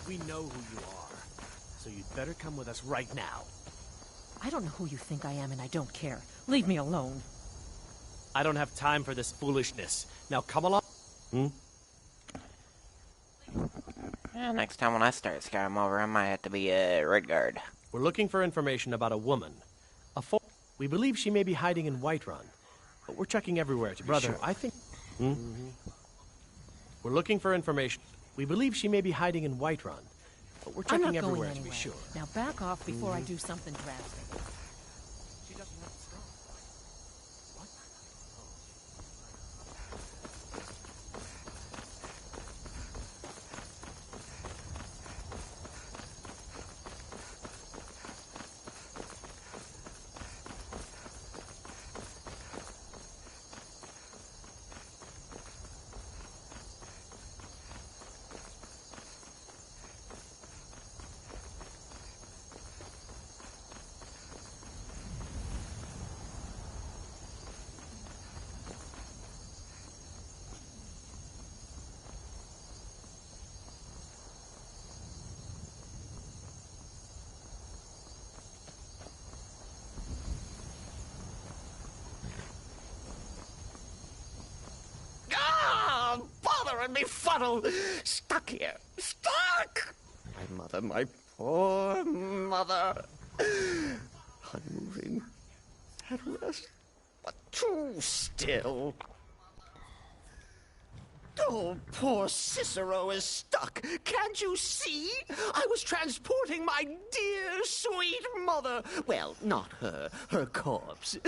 We know who you are, so you'd better come with us right now. I don't know who you think I am, and I don't care. Leave me alone. I don't have time for this foolishness. Now come along. Yeah, next time when I start Skyrim over, I might have to be a Redguard. We're looking for information about a woman. We believe she may be hiding in Whiterun, but we're checking everywhere to be Brother, sure. I think... We're looking for information. We believe she may be hiding in Whiterun, but we're I'm checking not going everywhere to anywhere. be sure. Now back off before I do something drastic. She doesn't have to stop. What? And me funnel stuck here. Stuck! My mother, my poor mother. Unmoving, at rest, but too still. Oh, poor Cicero is stuck. Can't you see? I was transporting my dear, sweet mother. Well, not her. Her corpse.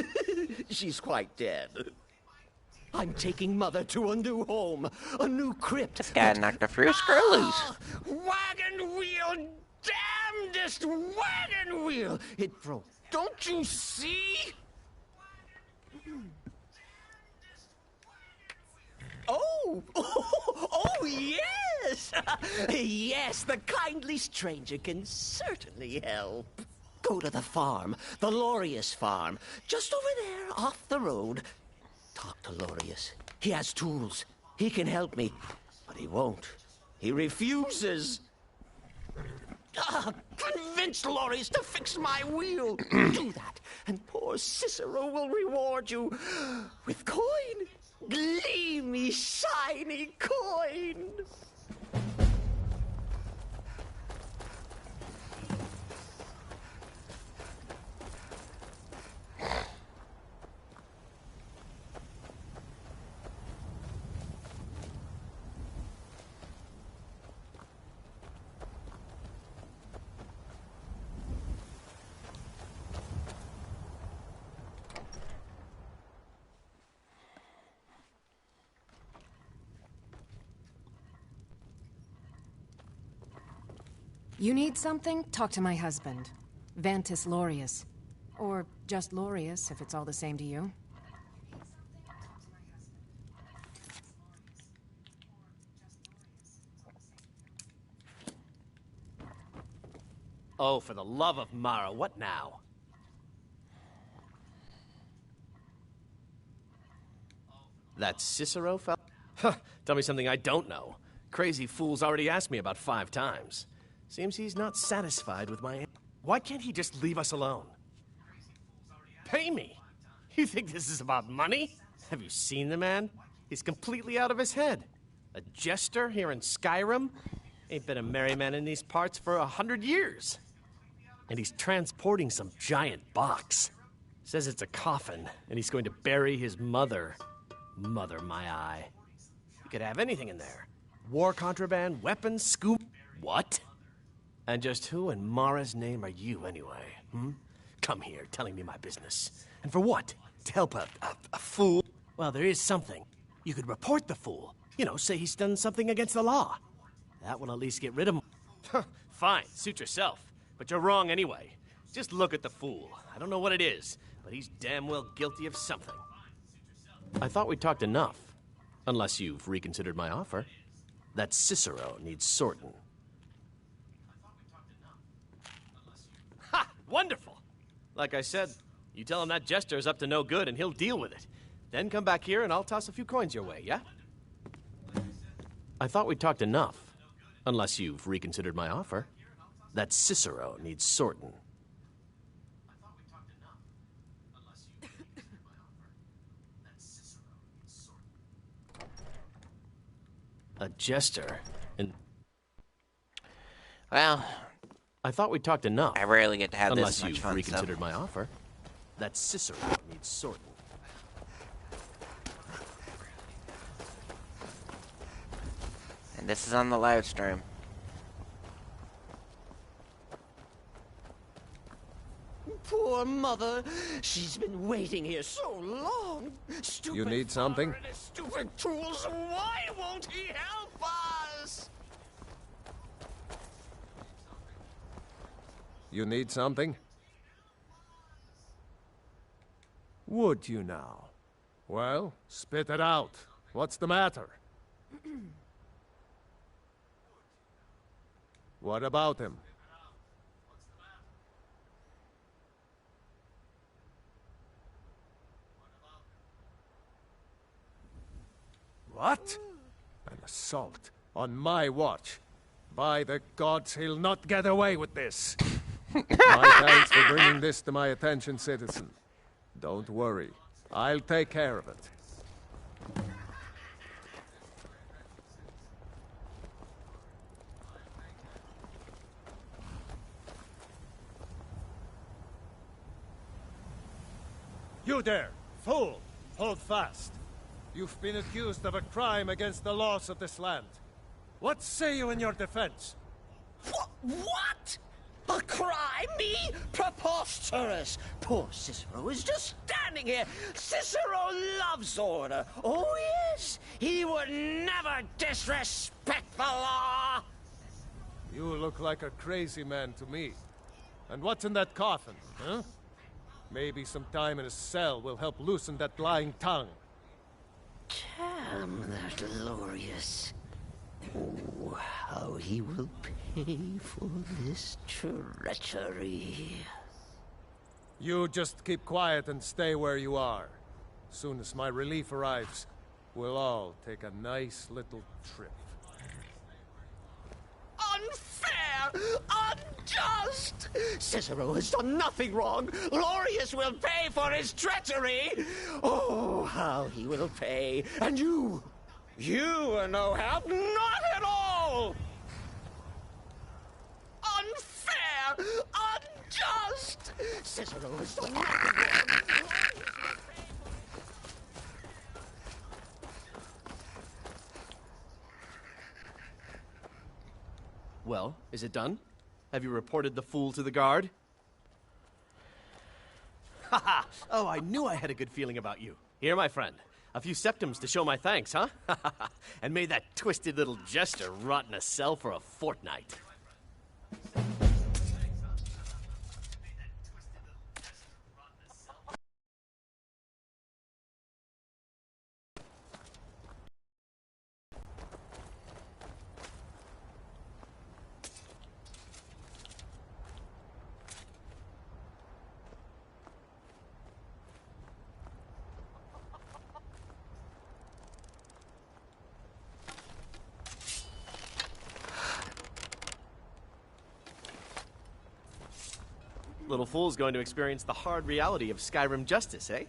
She's quite dead. I'm taking Mother to a new home, a new crypt. This guy knocked a few screw loose. Wagon wheel, damnedest wagon wheel! It broke. Don't you see? Oh, yes! Yes, the kindly stranger can certainly help. Go to the farm, the Lorius farm, just over there off the road. Talk to Lorius. He has tools. He can help me, but he won't. He refuses. Convince Lorius to fix my wheel. Do that, and poor Cicero will reward you with coin. Gleamy, shiny coin. You need something? Talk to my husband, Vantus Lorius. Or just Lorius, if it's all the same to you. Oh, for the love of Mara, what now? That Cicero fella? Huh, tell me something I don't know. Crazy fool's already asked me about 5 times. Seems he's not satisfied with my... Why can't he just leave us alone? Pay me? You think this is about money? Have you seen the man? He's completely out of his head. A jester here in Skyrim? Ain't been a merry man in these parts for 100 years. And he's transporting some giant box. Says it's a coffin, and he's going to bury his mother. Mother, my eye. You could have anything in there. War contraband, weapons, scoop... What? And just who in Mara's name are you, anyway? Come here, telling me my business. And for what? To help a fool? Well, there is something. You could report the fool. You know, say he's done something against the law. That will at least get rid of him. Fine, suit yourself. But you're wrong anyway. Just look at the fool. I don't know what it is, but he's damn well guilty of something. I thought we talked enough. Unless you've reconsidered my offer. That Cicero needs sorting. Ha! Wonderful! Like I said, you tell him that jester is up to no good and he'll deal with it. Then come back here and I'll toss a few coins your way, yeah? I thought we talked enough. Unless you've reconsidered my offer. That Cicero needs sorting. A jester? And... Well... I thought we talked enough. I rarely get to have Unless this much you've fun reconsidered stuff. my offer. That Cicero needs sorting. And this is on the live stream. Poor mother. She's been waiting here so long. Stupid You need something? father and his stupid tools. Why won't he help us? You need something? Would you now? Well, spit it out. What's the matter? What about him? What? An assault on my watch. By the gods, he'll not get away with this. My thanks for bringing this to my attention, citizen. Don't worry. I'll take care of it. You there, fool! Hold fast. You've been accused of a crime against the laws of this land. What say you in your defense? What? A crime? Me? Preposterous! Poor Cicero is just standing here. Cicero loves order. Oh, yes. He would never disrespect the law. You look like a crazy man to me. And what's in that coffin, huh? Maybe some time in a cell will help loosen that lying tongue. Damn that Lorius. Oh, how he will pay for this treachery. You just keep quiet and stay where you are. Soon as my relief arrives, we'll all take a nice little trip. Unfair! Unjust! Cicero has done nothing wrong. Lorius will pay for his treachery. Oh, how he will pay. And you are no help. Not at all! Unfair! Unjust! Cicero has done nothing wrong. Well, is it done? Have you reported the fool to the guard? Haha! Oh, I knew I had a good feeling about you. Here, my friend. A few septims to show my thanks, huh? And may that twisted little jester rot in a cell for a fortnight. Little fool's going to experience the hard reality of Skyrim justice, eh?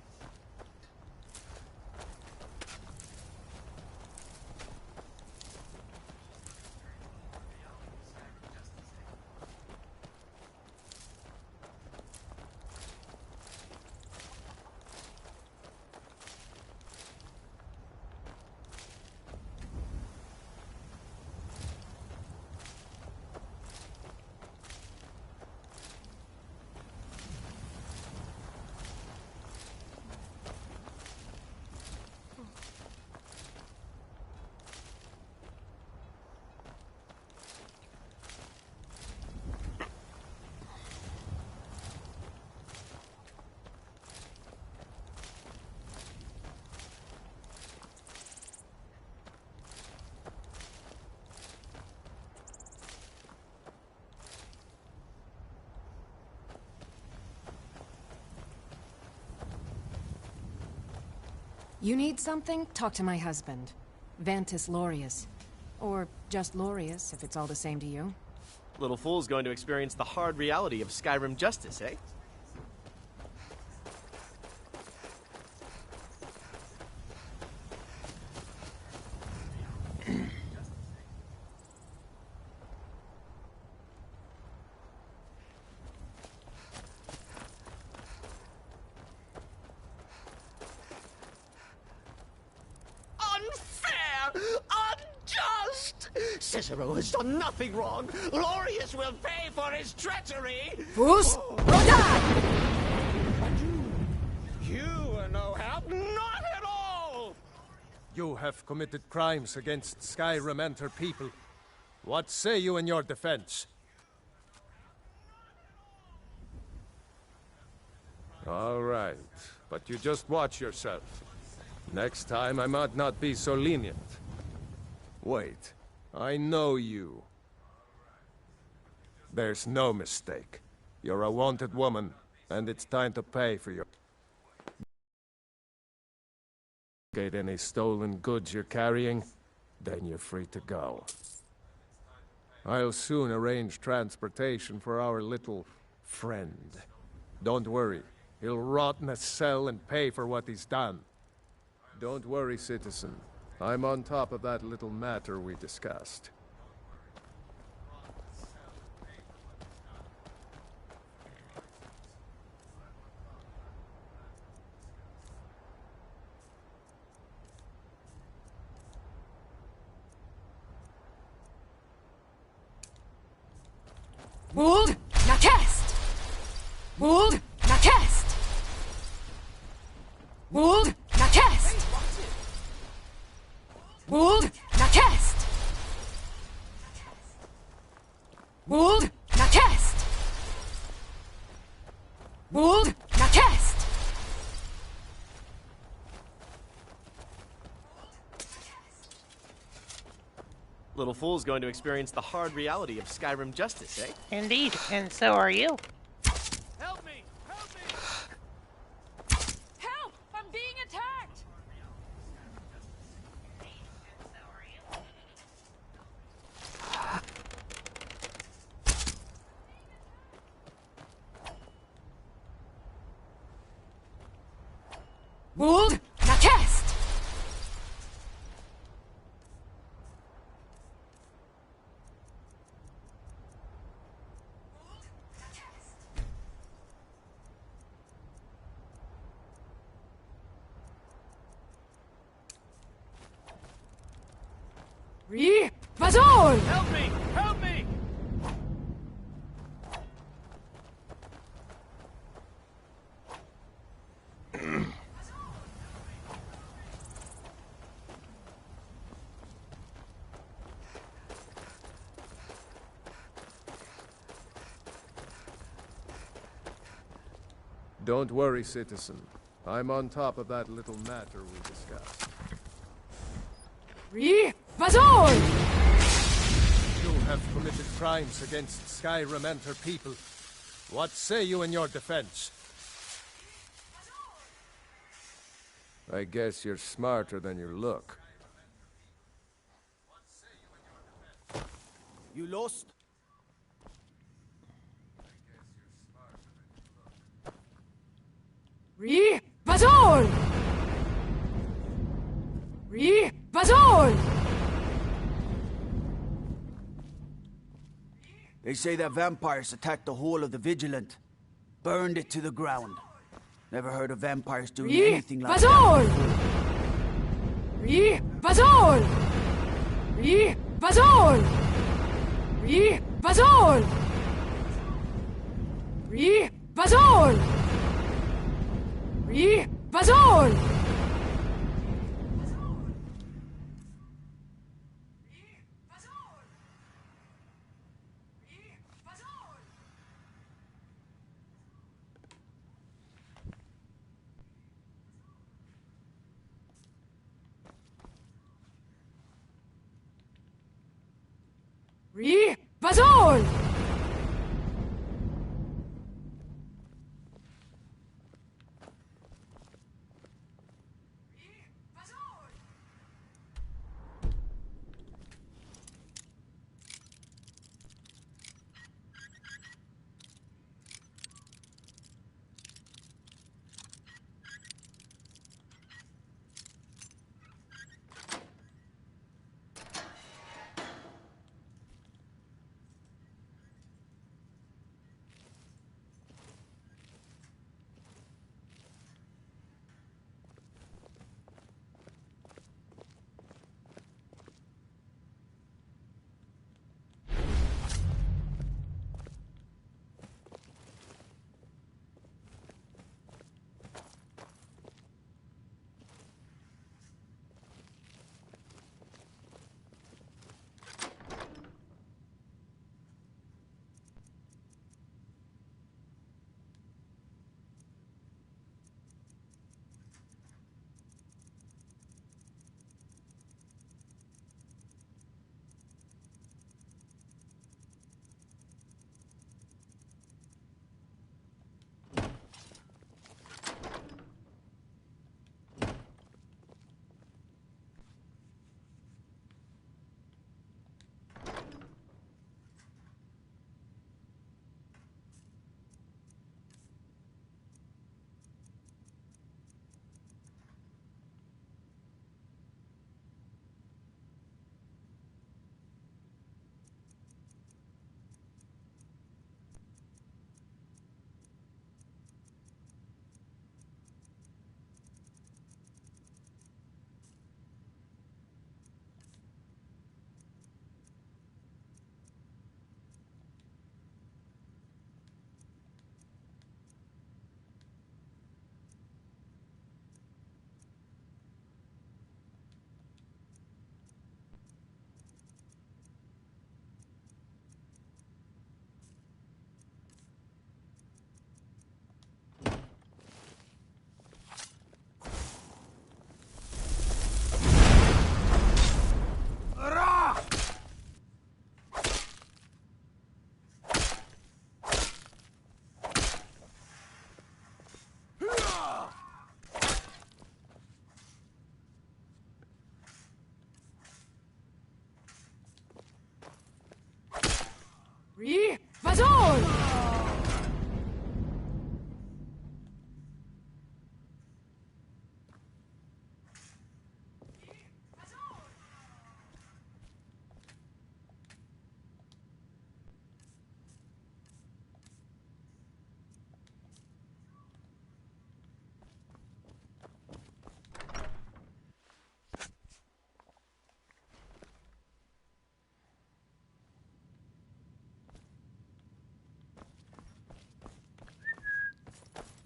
You need something? Talk to my husband. Vantis Lorius. Or just Lorius, if it's all the same to you. Little fool's going to experience the hard reality of Skyrim justice, eh? Cicero has done nothing wrong. Lorius will pay for his treachery. Fools! Die! And you are no help. Not at all! You have committed crimes against Skyrim and her people. What say you in your defense? All right, but you just watch yourself. Next time I might not be so lenient. Wait. I know you. There's no mistake. You're a wanted woman, and it's time to pay for your... Get any stolen goods you're carrying, then you're free to go. I'll soon arrange transportation for our little friend. Don't worry, he'll rot in a cell and pay for what he's done. Don't worry, citizen. I'm on top of that little matter we discussed. Wold, now cast! Wold, now cast! Wold, now cast! Wold, now cast! Wold, now cast! Wold, now cast! Little fool's going to experience the hard reality of Skyrim justice, eh? Indeed, and so are you. Help me! Help me! Hold! Now cast! Bazol! Help me! Help me! Don't worry, citizen. I'm on top of that little matter we discussed. Bazol! You have committed crimes against Skyrim and her people. What say you in your defense? I guess you're smarter than you look. You lost? Bazol! Bazol! They say that vampires attacked the Hall of the Vigilant. Burned it to the ground. Never heard of vampires doing anything like Bazol! that. Bazol! Bazol! Bazol! Bazol! Bazol! Bazol!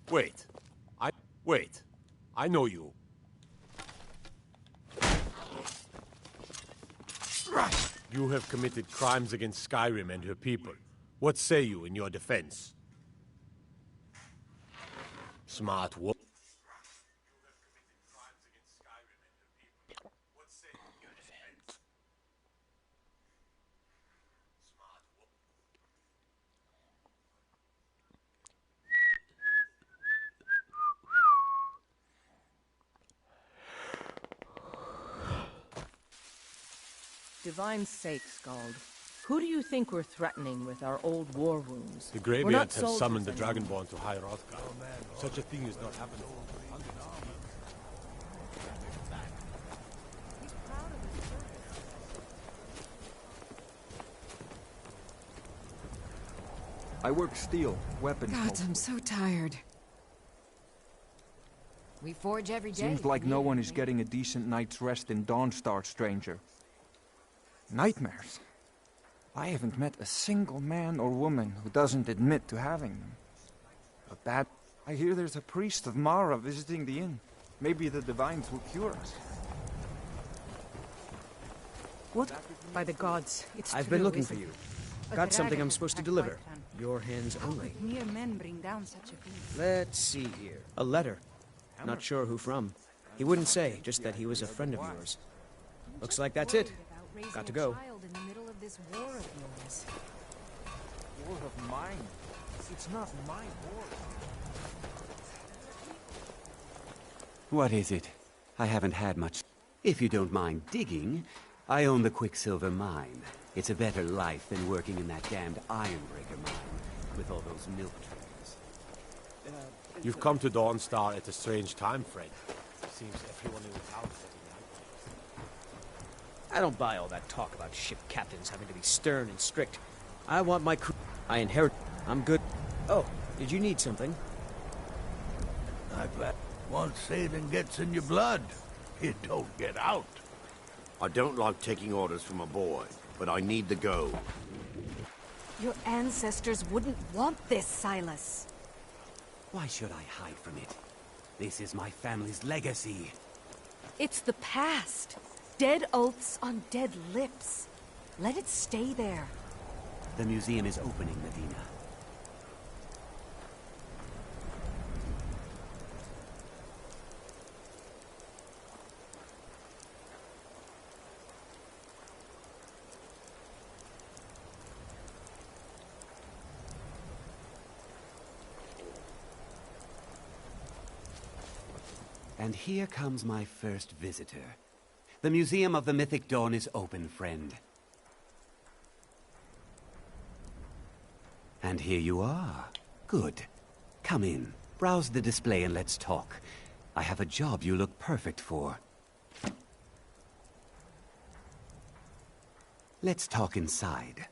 Wait. Wait. I know you. You have committed crimes against Skyrim and her people. What say you in your defense? Smart wo- Divine sake, Scald. Who do you think we're threatening with our old war wounds? The We're not Greybeards have soldiers summoned the anymore. Dragonborn to High Hrothgar. Such a thing is not happening. I work steel, weapons. God, I'm so tired. We forge every day. Seems like no one is getting a decent night's rest in Dawnstar, stranger. Nightmares? I haven't met a single man or woman who doesn't admit to having them. But that... I hear there's a priest of Mara visiting the inn. Maybe the divines will cure us. What? By the gods, it's I've true, been looking isn't for you. it? Got something I'm dragon supposed to at deliver. Whiterun. Your hands How only. could mere men bring down such a beast? Let's see here. A letter. Not sure who from. He wouldn't say, just that he was a friend of yours. Looks like that's it. Got to go. Child in the middle of this war of yours. War of mine? It's not my war. What is it? I haven't had much. If you don't mind digging, I own the Quicksilver mine. It's a better life than working in that damned Ironbreaker mine with all those milk trains. You've come to Dawnstar at a strange time, friend. Seems everyone in the town is setting out. I don't buy all that talk about ship captains having to be stern and strict. I want my crew. I inherit. I'm good. Oh, did you need something? Like that. Once saving gets in your blood, it don't get out. I don't like taking orders from a boy, but I need to go. Your ancestors wouldn't want this, Silas. Why should I hide from it? This is my family's legacy. It's the past. Dead oaths on dead lips. Let it stay there. The museum is opening, Medina. And here comes my first visitor. The Museum of the Mythic Dawn is open, friend. And here you are. Good. Come in. Browse the display and let's talk. I have a job you look perfect for. Let's talk inside.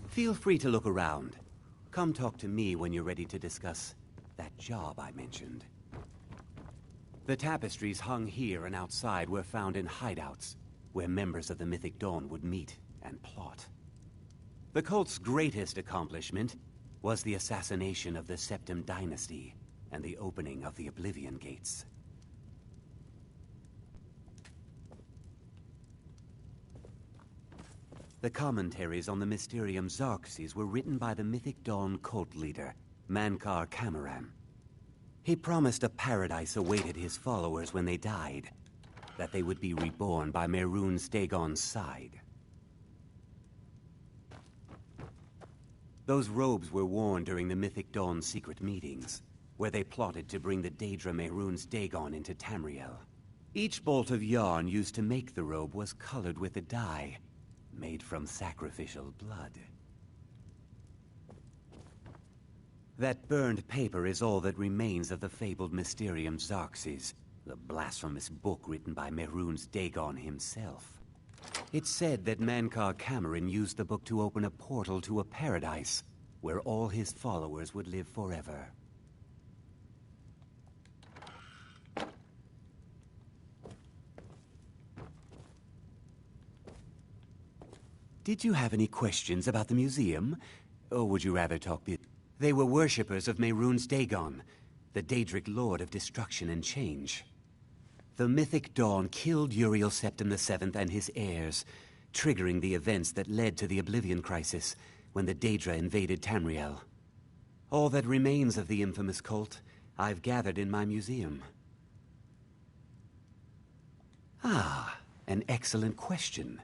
Feel free to look around. Come talk to me when you're ready to discuss that job I mentioned. The tapestries hung here and outside were found in hideouts, where members of the Mythic Dawn would meet and plot. The cult's greatest accomplishment was the assassination of the Septim Dynasty and the opening of the Oblivion Gates. The commentaries on the Mysterium Xarxes were written by the Mythic Dawn cult leader, Mankar Camoran. He promised a paradise awaited his followers when they died, that they would be reborn by Mehrunes Dagon's side. Those robes were worn during the Mythic Dawn's secret meetings, where they plotted to bring the Daedra Mehrunes Dagon into Tamriel. Each bolt of yarn used to make the robe was colored with a dye, made from sacrificial blood. That burned paper is all that remains of the fabled Mysterium Xarxes, the blasphemous book written by Mehrunes Dagon himself. It's said that Mankar Camoran used the book to open a portal to a paradise, where all his followers would live forever. Did you have any questions about the museum? Or would you rather talk They were worshippers of Mehrunes Dagon, the Daedric Lord of Destruction and Change. The mythic Dawn killed Uriel Septim VII and his heirs, triggering the events that led to the Oblivion Crisis when the Daedra invaded Tamriel. All that remains of the infamous cult I've gathered in my museum. Ah, an excellent question.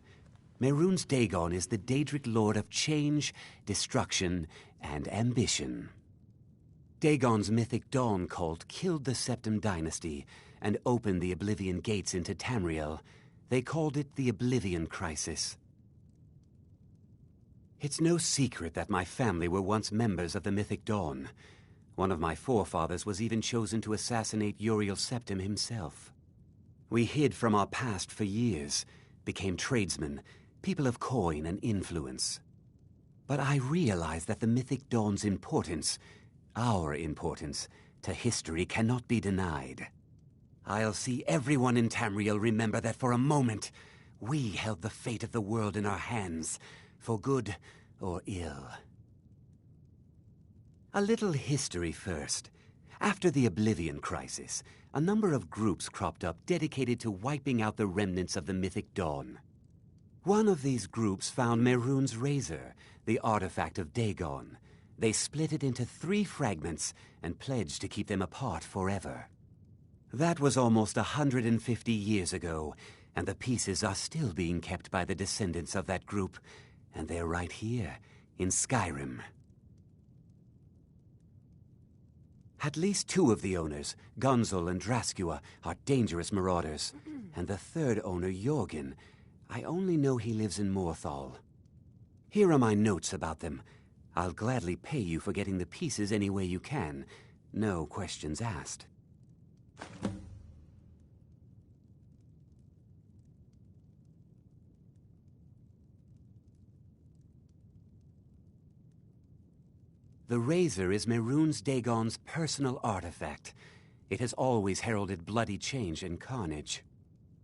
Mehrunes Dagon is the Daedric Lord of Change, Destruction, and Ambition. Dagon's mythic Dawn cult killed the Septim Dynasty and opened the Oblivion Gates into Tamriel. They called it the Oblivion Crisis. It's no secret that my family were once members of the mythic Dawn. One of my forefathers was even chosen to assassinate Uriel Septim himself. We hid from our past for years, became tradesmen, people of coin and influence. But I realized that the mythic Dawn's importance, our importance, to history cannot be denied. I'll see everyone in Tamriel remember that for a moment, we held the fate of the world in our hands, for good or ill. A little history first. After the Oblivion Crisis, a number of groups cropped up dedicated to wiping out the remnants of the mythic Dawn. One of these groups found Mehrunes' razor, the artifact of Dagon. They split it into 3 fragments and pledged to keep them apart forever. That was almost 150 years ago, and the pieces are still being kept by the descendants of that group, and they're right here, in Skyrim. At least 2 of the owners, Gunzel and Draskua, are dangerous marauders, and the 3rd owner, Jorgen, I only know he lives in Morthal. Here are my notes about them. I'll gladly pay you for getting the pieces any way you can. No questions asked. The razor is Mehrunes Dagon's personal artifact. It has always heralded bloody change and carnage.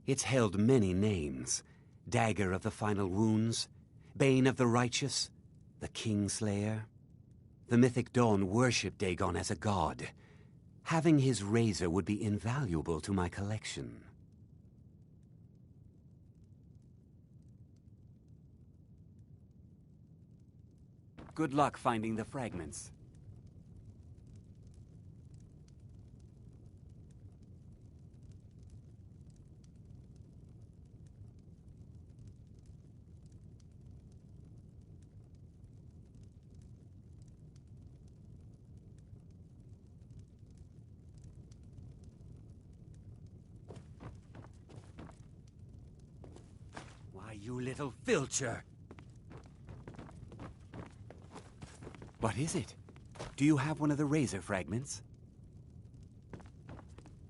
It's held many names. Dagger of the Final Wounds, Bane of the Righteous, the Kingslayer. The mythic Dawn worshipped Dagon as a god. Having his razor would be invaluable to my collection. Good luck finding the fragments. Why, you little filcher! What is it? Do you have one of the razor fragments?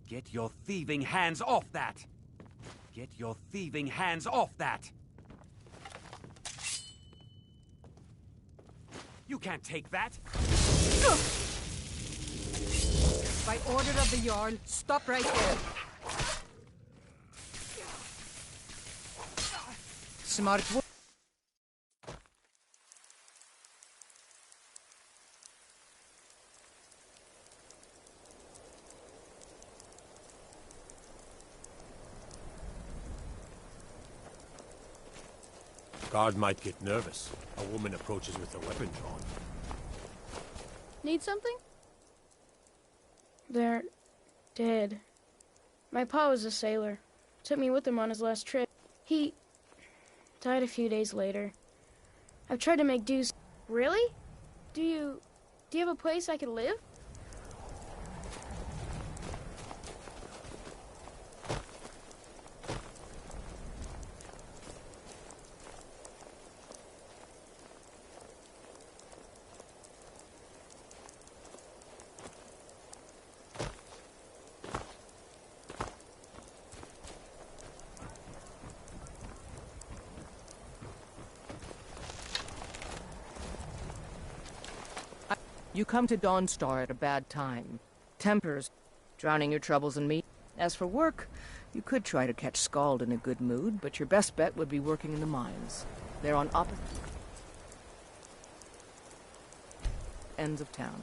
Get your thieving hands off that! Get your thieving hands off that! You can't take that! By order of the Jarl, stop right there. Smart work. Guard might get nervous. A woman approaches with a weapon drawn. Need something? They're dead. My pa was a sailor. Took me with him on his last trip. He died a few days later. I've tried to make do. Really? Do you have a place I could live? You come to Dawnstar at a bad time. Tempers, drowning your troubles in me. As for work, you could try to catch Scald in a good mood, but your best bet would be working in the mines. They're on opposite ends of town.